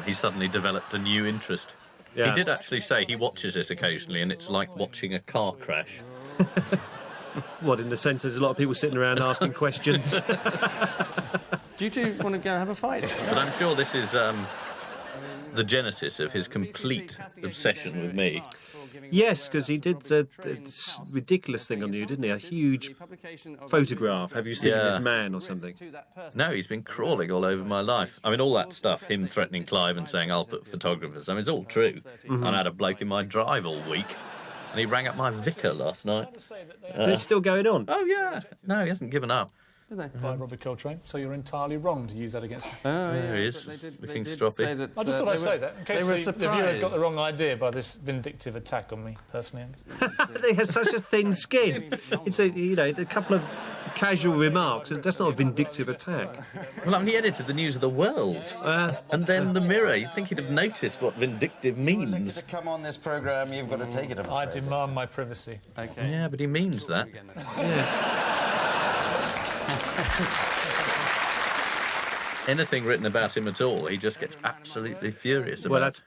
he suddenly developed a new interest. Yeah. He did actually say he watches this occasionally and it's like watching a car crash. What, in the sense there's a lot of people sitting around asking questions? Do you two want to go and have a fight? But I'm sure this is the genesis of his complete obsession with me. Yes, because he did this ridiculous thing on you, didn't he? A huge photograph. Have you seen this man or something? No, he's been crawling all over my life. I mean, all that stuff, him threatening Clive and saying I'll put photographers, I mean, it's all true. Mhm. I had a bloke in my drive all week, and he rang up my vicar last night. It's still going on? Oh, yeah. No, he hasn't given up. Did they? By Robert Coltrane, so you're entirely wrong to use that against him. Oh, There he is, looking stroppy. I just thought I'd say that, in case the viewers got the wrong idea by this vindictive attack on me, personally. They have such a thin skin. It's a couple of casual remarks. That's not a vindictive attack. Well, I mean, he edited the News of the World. And then the Mirror. You'd think he'd have noticed what vindictive means. To come on this programme, you've got to take it. I demand my privacy. Okay. Yeah, but he means that. Anything written about him at all, he just gets absolutely furious about.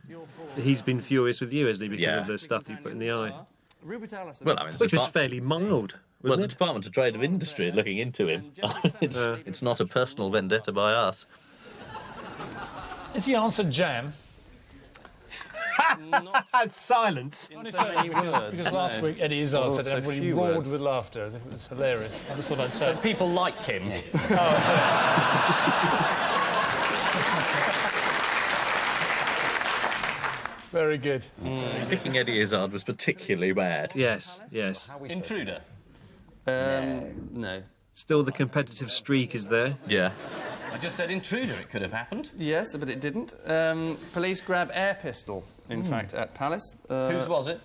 He's been furious with you, hasn't he, because of the stuff you put in the eye? Well, I mean, Which was fairly mild, well, wasn't the it? Department of Trade and Industry are looking into him. It's not a personal vendetta by us. Is the answer jam? Silence. Because last week Eddie Izzard said so everybody few roared words. with laughter as if it was hilarious. I just thought I'd say it. People like him. Very good. Picking Eddie Izzard was particularly bad. Yes. Intruder. No. Still the competitive streak is there. Yeah. I just said intruder, it could have happened. Yes, but it didn't. Police grab air pistol, in fact, at Palace. Whose was it?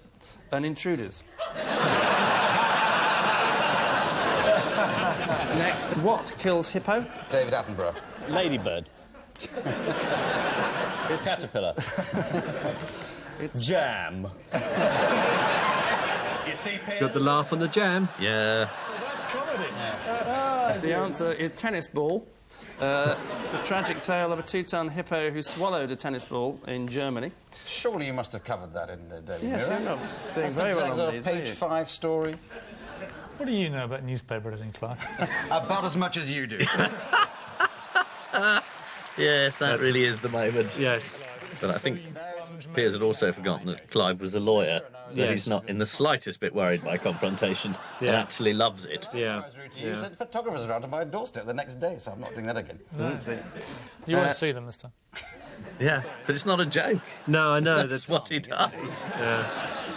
An intruder's. Next, what kills Hippo? David Attenborough. Ladybird. Caterpillar. It's jam. You see, Piers? Got the laugh on the jam. Yeah. That's comedy. The answer is tennis ball. The tragic tale of a 2-ton hippo who swallowed a tennis ball in Germany. Surely you must have covered that in the Daily Yes, Mirror. I'm not doing That's very well exactly on a these, page are you? 5 story. What do you know about newspaper editing, Clive? About as much as you do. Yes, that really is the moment. Yes. But I think Piers had also forgotten that Clive was a lawyer. That he's not in the slightest bit worried by confrontation and actually loves it. Yeah. You sent photographers around to my doorstep the next day, so I'm not doing that again. You won't see them this time. Yeah, but it's not a joke. No, I know. That's what he does. Yeah.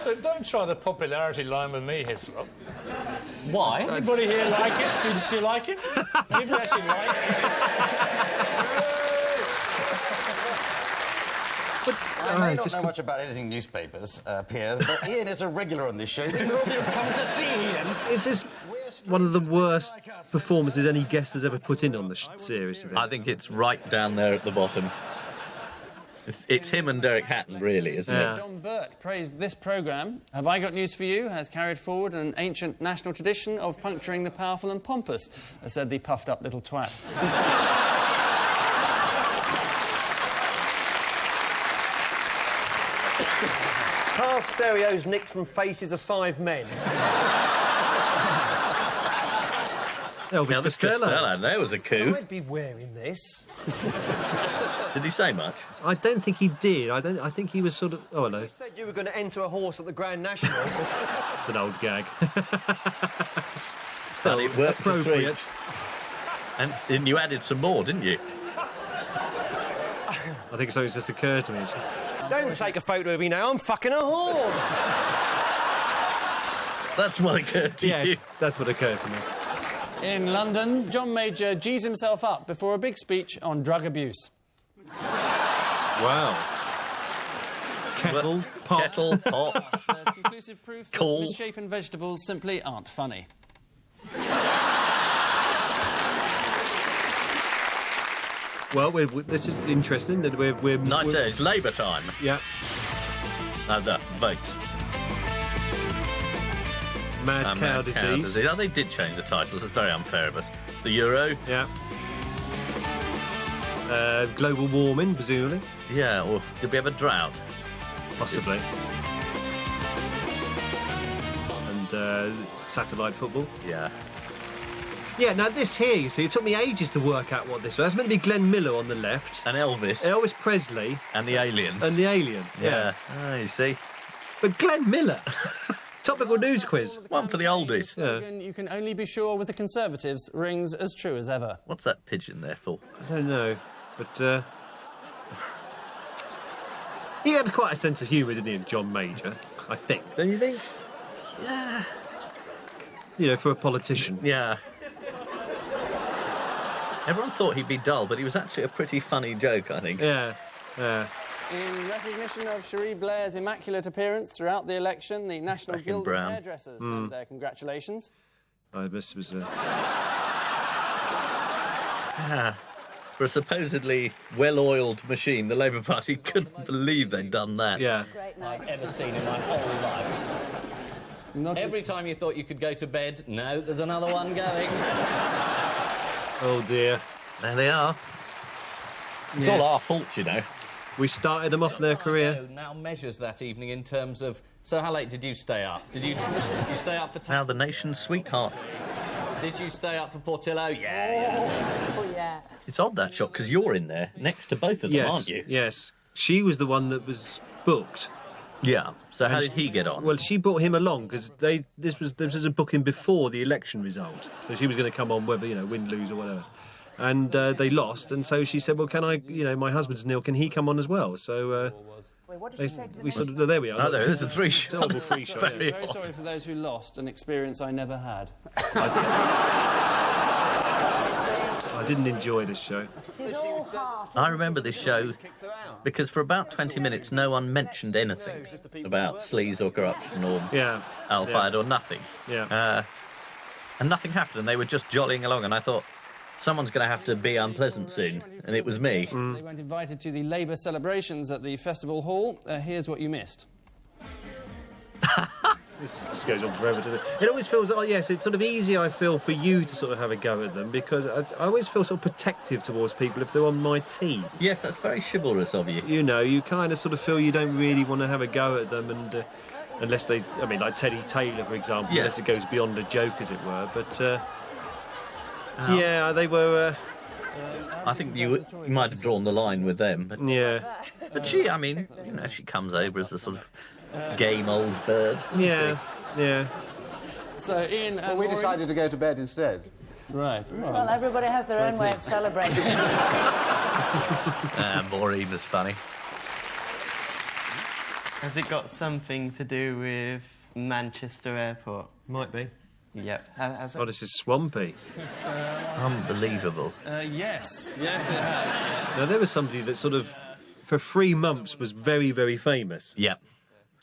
But don't try the popularity line with me, Hislop. Why? Anybody here like it? Do you like it? Anybody actually like it? I may not know much about editing newspapers, Piers, but Ian is a regular on this show. These are all you've come to see, Ian. Is this one of the worst performances any guest has ever put in on the series, do you think? I think it's right down there at the bottom. It's him and Derek Hatton, really, isn't it? John Burt praised this programme. Have I Got News for You has carried forward an ancient national tradition of puncturing the powerful and pompous, said the puffed-up little twat. Car stereos nicked from Faces of Five Men. Elvis Costello. There was a coup. I'd be wearing this. Did he say much? I don't think he did. I think he was sort of... Oh, hello. You said you were going to enter a horse at the Grand National. It's an old gag. And it worked for appropriate. three. And you added some more, didn't you? I think something's just occurred to me. Don't take a photo of me now, I'm fucking a horse! That's what occurred to you. Yes, that's what occurred to me. In London, John Major G's himself up before a big speech on drug abuse. Wow. Kettle, pot. Kettle, pot. There's conclusive proof that Coal. misshapen vegetables simply aren't funny. Well, this is interesting. That we're It's Labour time. Yeah. The votes. Mad cow disease. Oh, they did change the titles. It's very unfair of us. The Euro. Yeah. Global warming, presumably. Yeah, or did we have a drought? Possibly. And satellite football. Yeah. Yeah, now this here, you see, it took me ages to work out what this was. That's meant to be Glenn Miller on the left. And Elvis. Elvis Presley. And the Aliens. And the Alien, yeah. Ah, you see. But Glenn Miller. Topical news quiz. One for the oldies. Yeah. You can only be sure with the Conservatives rings as true as ever. What's that pigeon there for? I don't know, but he had quite a sense of humour, didn't he, John Major? I think. Don't you think? Yeah. You know, for a politician. Yeah. Everyone thought he'd be dull, but he was actually a pretty funny joke, I think. Yeah, yeah. In recognition of Cherie Blair's immaculate appearance throughout the election, the National Back in Guild brown. of Hairdressers sent their congratulations. This was For a supposedly well-oiled machine, the Labour Party couldn't believe they'd done that. Yeah. I've ever seen in my whole life. Every time you thought you could go to bed, no, there's another one going. Oh, dear. There they are. It's all our fault, you know. We started them off their career. Now measures that evening in terms of... So how late did you stay up? Did you stay up for... Now the nation's sweetheart. Did you stay up for Portillo? Yeah. Oh, yeah. It's odd, that shot, because you're in there next to both of them, Yes, aren't you? yes. She was the one that was booked. Yeah. So how did he get on? Well, she brought him along because this was a booking before the election result. So she was going to come on whether, you know, win, lose or whatever. And they lost, and so she said, well, can I, you know, my husband's Neil, can he come on as well? So Wait, what did she say to we sort of, there we are. Oh, there is a three-shot. Terrible three-shot. Very sorry for those who lost, an experience I never had. I didn't enjoy this show. She's all heart. I remember this show because for about 20 minutes no one mentioned anything about sleaze or corruption or Al-Fayed or nothing. Yeah. And nothing happened, and they were just jollying along, and I thought, someone's going to have to be unpleasant soon, and it was me. They weren't invited to the Labour celebrations at the Festival Hall. Here's what you missed. This just goes on forever, doesn't it? It always feels, oh yes, it's sort of easy, I feel, for you to sort of have a go at them, because I always feel sort of protective towards people if they're on my team. Yes, that's very chivalrous of you. You know, you kind of sort of feel you don't really want to have a go at them, and unless they, I mean, like Teddy Taylor, for example, unless it goes beyond a joke, as it were, but... yeah, they were... I think you might have drawn the line with them. But, yeah. But she, I mean, you know, she comes over as a sort of game old bird. Yeah, yeah. So, Ian... Well, we decided to go to bed instead. Right. Well, everybody has their own way of celebrating. Maureen was funny. Has it got something to do with Manchester Airport? Might be. Yep. Oh, this is swampy. Unbelievable. Yes. Yes, it has. Now, there was somebody that sort of, for 3 months, was very, very famous. Yeah.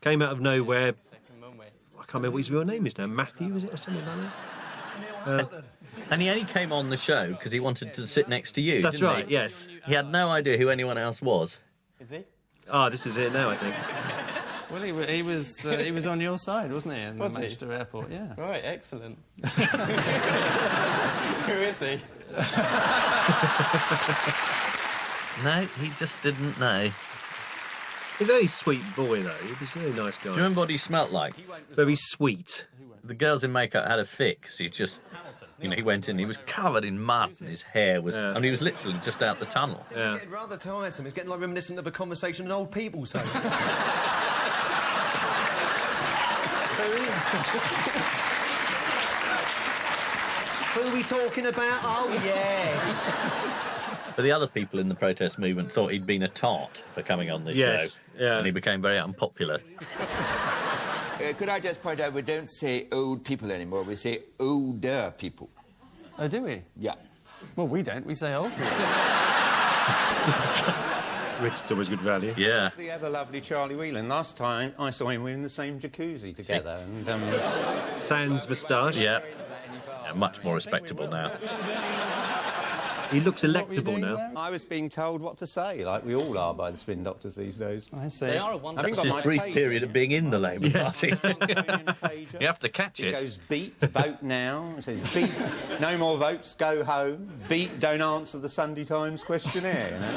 Came out of nowhere. I can't remember what his real name is now. Matthew, is it, or something like that? And he only came on the show because he wanted to sit next to you. That's didn't right, he? yes. He had no idea who anyone else was. Is he? Ah, this is it now, I think. Well, he was on your side, wasn't he, in Was he? Manchester Airport? Yeah. Right, excellent. Who is he? No, he just didn't know. He's a very sweet boy, though. He was a very nice guy. Do you remember what he smelt like? Very sweet. The girls in makeup had a fit because he just... You know, he went in, he was covered in mud and his hair was... Yeah. And he was literally just out the tunnel. It's getting rather tiresome. It's getting like reminiscent of a conversation an old people's home. Who are we talking about? Oh, yes. But the other people in the protest movement thought he'd been a tart for coming on this show. Yeah. And he became very unpopular. Could I just point out, we don't say old people anymore, we say older people. Oh, do we? Yeah. Well, we don't. We say old people. Richard's always good value. Yeah. The ever-lovely Charlie Whelan. Last time I saw him, we were in the same jacuzzi together. And, Sans moustache. Yeah. Much more respectable now. He looks electable now. I was being told what to say, like we all are by the spin doctors these days. I see. They are a wonderful... That's his brief period of being in the Labour Party. You have to catch It it. goes beat, vote now. It says beat, no more votes, go home. Beat, don't answer the Sunday Times questionnaire. You know?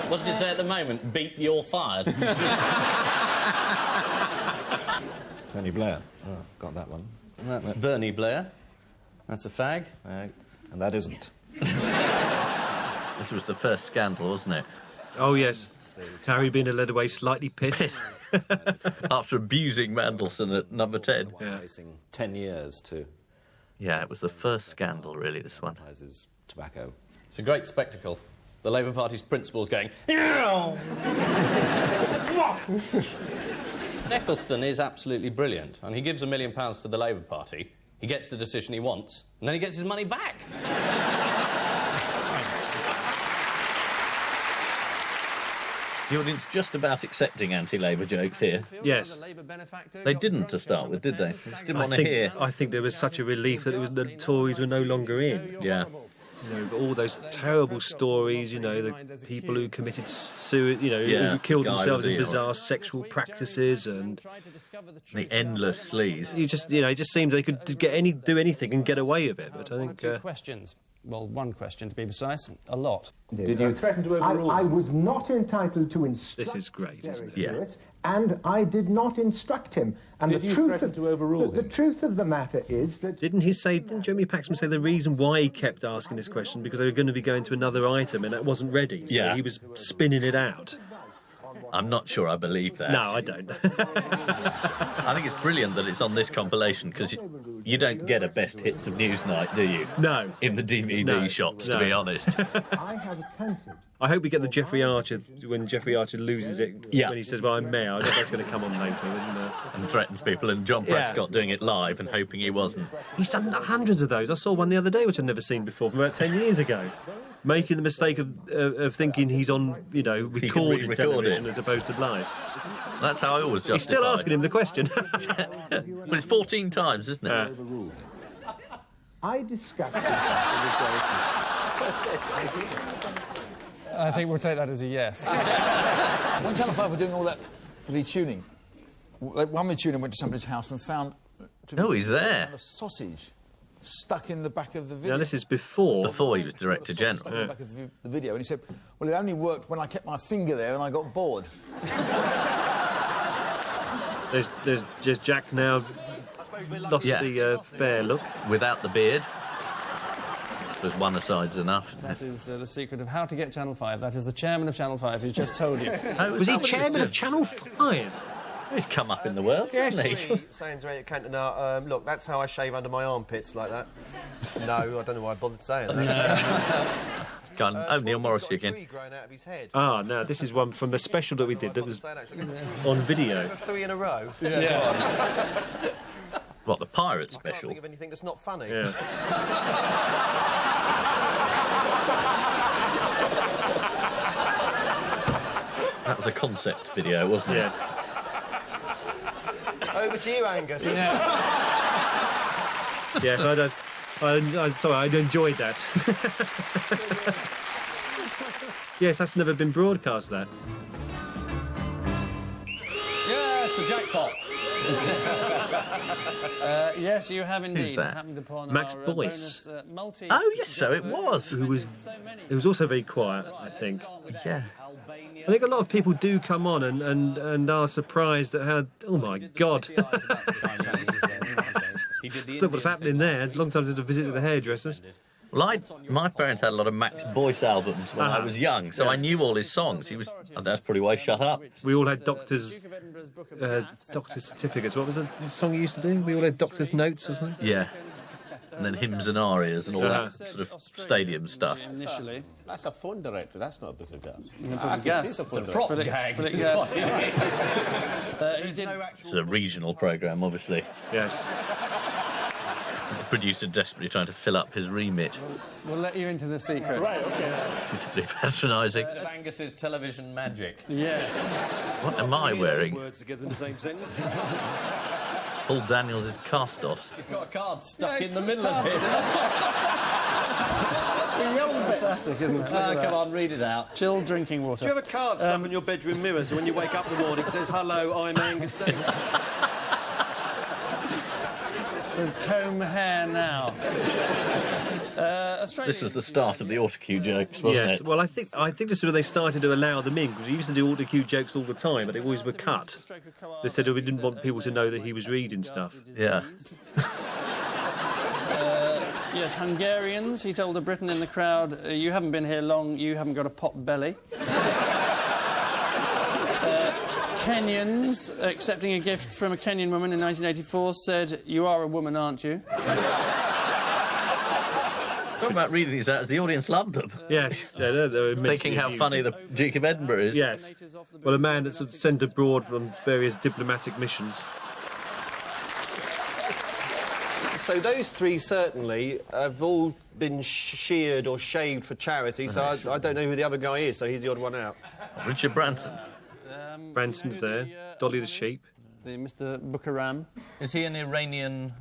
What does it say at the moment? Beat, you're fired. Tony Blair. Oh, got that one. That's Bernie Blair. That's a fag. And that isn't. This was the first scandal, wasn't it? Oh, yes. Harry being led away slightly pissed. After abusing Mandelson at number 10. Yeah. Facing 10 years to... Yeah, it was the first scandal, really, this one. ...his tobacco. It's a great spectacle. The Labour Party's principals going... Eccleston is absolutely brilliant, and he gives £1 million to the Labour Party. He gets the decision he wants, and then he gets his money back. The audience just about accepting anti-Labour jokes here. Yes. They didn't to start with, did they? They just didn't want to hear. I think there was such a relief that the Tories were no longer in. Yeah. You know, all those terrible stories, you know, the people who committed who killed themselves in bizarre sexual practices and... The endless sleaze. It just seemed they could do anything and get away with it, but I think... Two questions. Well, one question, to be precise. A lot. Did you threaten to overrule? I was not entitled to instruct. This is great, isn't it? Yeah. And I did not instruct him. And Did you threaten to overrule him? The truth of the matter is that... Didn't Jeremy Paxman say the reason why he kept asking this question because they were going to be going to another item and that wasn't ready? So yeah. He was spinning it out. I'm not sure I believe that. No, I don't. I think it's brilliant that it's on this compilation because you don't get a best hits of Newsnight, do you? No. In the DVD shops, to be honest. I have counted. I hope we get the Jeffrey Archer, when Jeffrey Archer loses it, yeah. when he says, well, I'm mayor, I think that's going to come on later. And threatens people, and John Prescott doing it live and hoping he wasn't. He's done hundreds of those. I saw one the other day, which I'd never seen before, from about 10 years ago. Making the mistake of thinking he's on, recorded television as opposed to live. That's how I always justify. He's still asking him the question. But it's 14 times, isn't it? I discussed this. I think we'll take that as a yes. When Channel 5 were doing all that retuning, one retuner went to somebody's house and found... he's there. A sausage stuck in the back of the video. Now, this is before... Before he was Director General. Stuck in the back of the video, and he said, well, it only worked when I kept my finger there and I got bored. There's just Jack now lost the fair look. Without the beard. There's one aside's enough. That is the secret of how to get Channel 5. That is the chairman of Channel 5 who's just told you. Was he chairman of Channel 5? He's come up in the world, hasn't he? Saying to Eric Cantona, look, that's how I shave under my armpits, like that. No, I don't know why I bothered saying that. Kind of O'Neill Morrissey again. Ah, no, this is one from the special that we did that was on video. 3 in a row. Yeah. What, the pirate special? I can't think of anything that's not funny. Yeah. That was a concept video, wasn't it? Yes. Over to you, Angus. Yes, I'm sorry, I enjoyed that. Yes, that's never been broadcast, that. Yes, the jackpot. Yes, you have indeed. Who's that? Happened upon Max our, Boyce. bonus, multi Oh, yes, so it was. Who was also very quiet, I think. Yeah. I think a lot of people do come on and are surprised at how... Oh, my God. Look what's happening there. Long time since I visited the hairdressers. Well, my parents had a lot of Max Boyce albums when I was young, so I knew all his songs. That's probably why he shut up. We all had doctor's certificates. What was the song you used to do? We all had doctor's notes or something? Yeah. And then hymns and arias and all that sort of stadium stuff. Initially. That's a fun director, that's not a book of gas. It's a prop gag. It's a regional programme, obviously. Yes. The producer desperately trying to fill up his remit. We'll let you into the secret. Right, OK. Suitably patronising. Angus's television magic. Yes. What am I wearing? Words together in the same sentence. Paul Daniels' cast-offs. He's got a card stuck in the middle of it. Fantastic, isn't it? Come on, read it out. Chilled drinking water. Do you have a card stuck on your bedroom mirror so when you wake up in the morning it says, "Hello, I'm Angus Day"? It says comb hair now. This was the start of the autocue jokes, wasn't Yes, it? well, I think this is where they started to allow them in, because we used to do autocue jokes all the time, but they always were cut. They said we didn't want people to know that he was reading stuff. Yeah. Yes, Hungarians. He told a Briton in the crowd, "You haven't been here long. You haven't got a pot belly." Kenyans, accepting a gift from a Kenyan woman in 1984, said, "You are a woman, aren't you?" Talking about reading these out, as the audience loved them. Yes, yeah, they're Thinking how funny the Duke of Edinburgh is. Yes. Well, a man that's sent abroad from various diplomatic missions. So those three certainly have all been sheared or shaved for charity, so I don't know who the other guy is, so he's the odd one out. Richard Branson. Branson's there. Dolly the sheep. The Mr. Bukharam. Is he an Iranian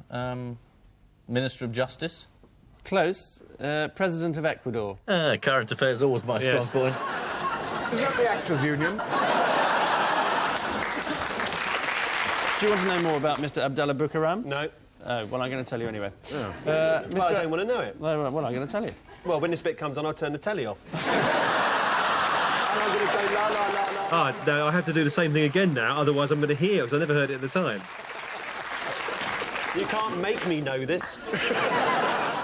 Minister of Justice? Close. President of Ecuador. Current affairs always my strong point. Is that the Actors' Union? Do you want to know more about Mr. Abdallah Bukharam? No. Oh, well, I'm going to tell you anyway. Oh. Well, I don't want to know it. Well, I'm going to tell you. Well, when this bit comes on, I'll turn the telly off. And I'm going to go la la la la. Ah, no, I have to do the same thing again now, otherwise I'm going to hear, because I never heard it at the time. You can't make me know this.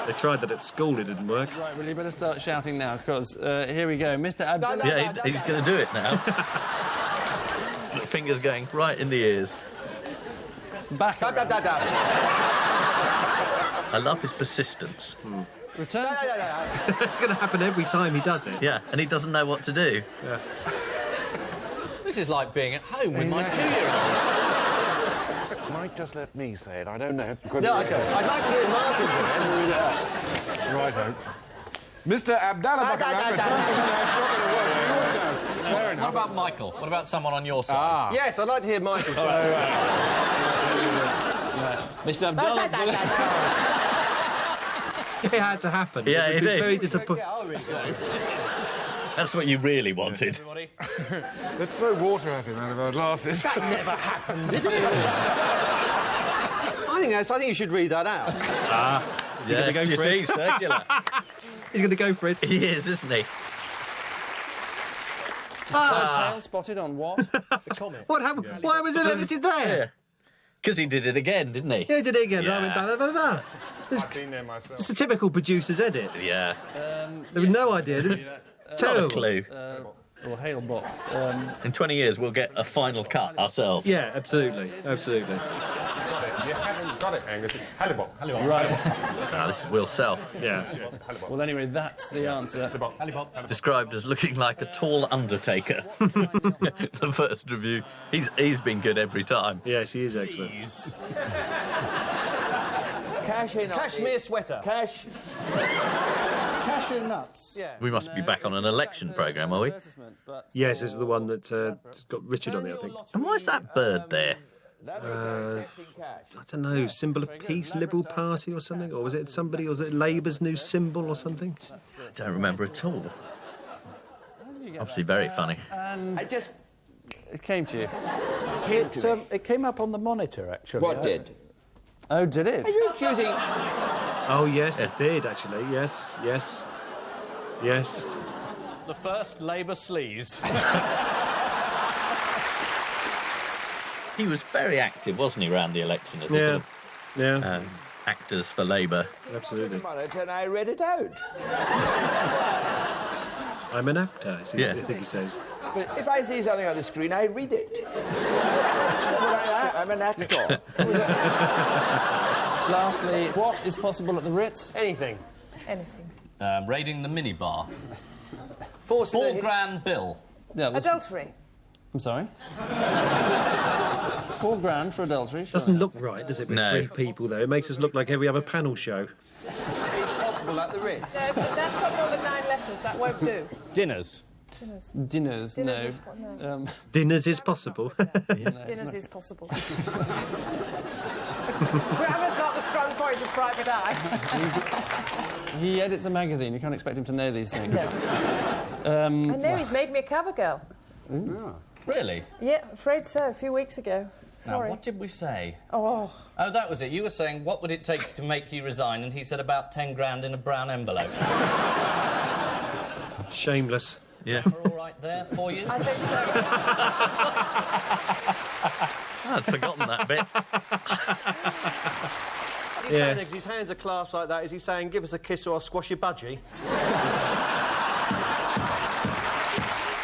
They tried that at school, it didn't work. Right, well, you better start shouting now, because here we go. Mr. Abdallah... Yeah, he's going to do it now. The fingers going right in the ears. Back da, da, da, da. I love his persistence. Return... It's going to happen every time he does it. Yeah, and he doesn't know what to do. Yeah. This is like being at home with my 2-year-old. Might just let me say it, I don't know. Yeah, OK. I'd like to hear Martin do it. Righto. Mr. Abdallah Bukharam... Fair enough. What about Michael? What about someone on your side? Yes, I'd like to hear Michael. Mr. Abdallah... It had to happen. Yeah, it did. Very disappointing. That's what you really wanted. Let's throw water at him out of our glasses. That never happened, did it? I think you should read that out. Is he going to go for it? Circular. He's going to go for it. He is, isn't he? Tail spotted on what? The comet. What happened? Why was it edited there? Because he did it again, didn't he? Yeah, he did it again. Yeah. I went blah, blah, blah, blah. I've been there myself. It's a typical producer's edit. Yeah. There was no idea. Terrible. Not a clue. Or Halebot. In 20 years, we'll get a final cut ourselves. Yeah, absolutely. Absolutely. You haven't got it, Angus. It's Hellebop. Right. This is Will Self. Yeah. Well, anyway, that's the answer. Described as looking like a tall undertaker. The first review. He's been good every time. Yes, he is excellent. Cashmere sweater. Cashew nuts. Yeah. We must be back on an election programme, are we? Yes, this is the one that got Richard on it, I think. And why is that bird there? I don't know, symbol of peace, Liberal Party or something? Or was it somebody, or was it Labour's new symbol or something? I don't remember at all. Obviously very funny. And it came to you. It came up on the monitor, actually. What did? Oh, did it? Are you accusing... Oh, yes, it did, actually. Yes. The first Labour sleaze. He was very active, wasn't he, around the election as a sort of, actors for Labour. Absolutely. Monitor and I read it out. I'm an actor, I think he says. But if I see something on the screen, I read it. That's what I'm an actor. Lastly, what is possible at the Ritz? Anything. Anything. Raiding the minibar. $4 grand bill. Yeah, Adultery. I'm sorry? $4 for adultery. Doesn't look right, does it, with No. 3 people, though? It makes us look like every other panel show. It's possible at the Ritz. No, but that's got more than 9 letters. That won't do. Dinners. Dinners. Dinners, Dinners no. is no. Dinners is possible. Dinners is possible. Grammar's not the strong point of private eye. He edits a magazine. You can't expect him to know these things. I know he's made me a cover girl. Really? Yeah, afraid so. A few weeks ago. Sorry. Now, what did we say? Oh, that was it. You were saying, what would it take to make you resign? And he said about 10 grand in a brown envelope. Shameless. Yeah. All right there for you? I think so. I'd forgotten that bit. Is he saying, because his hands are clasped like that, is he saying, give us a kiss or I'll squash your budgie?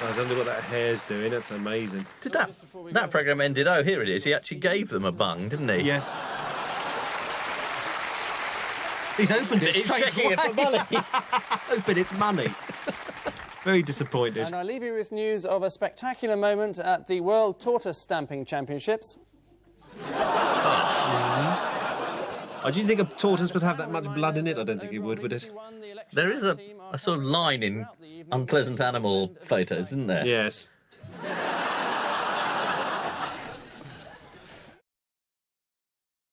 I don't know what that hair's doing. That's amazing. Did that programme ended? Oh, here it is. He actually gave them a bung, didn't he? Yes. He's opened it He's straight checking away. it for money. Open its money. Very disappointed. And I leave you with news of a spectacular moment at the World Tortoise Stamping Championships. Do you think a tortoise would have that much blood in it? I don't think it would it? There is a sort of line in unpleasant animal photos, isn't there? Yes.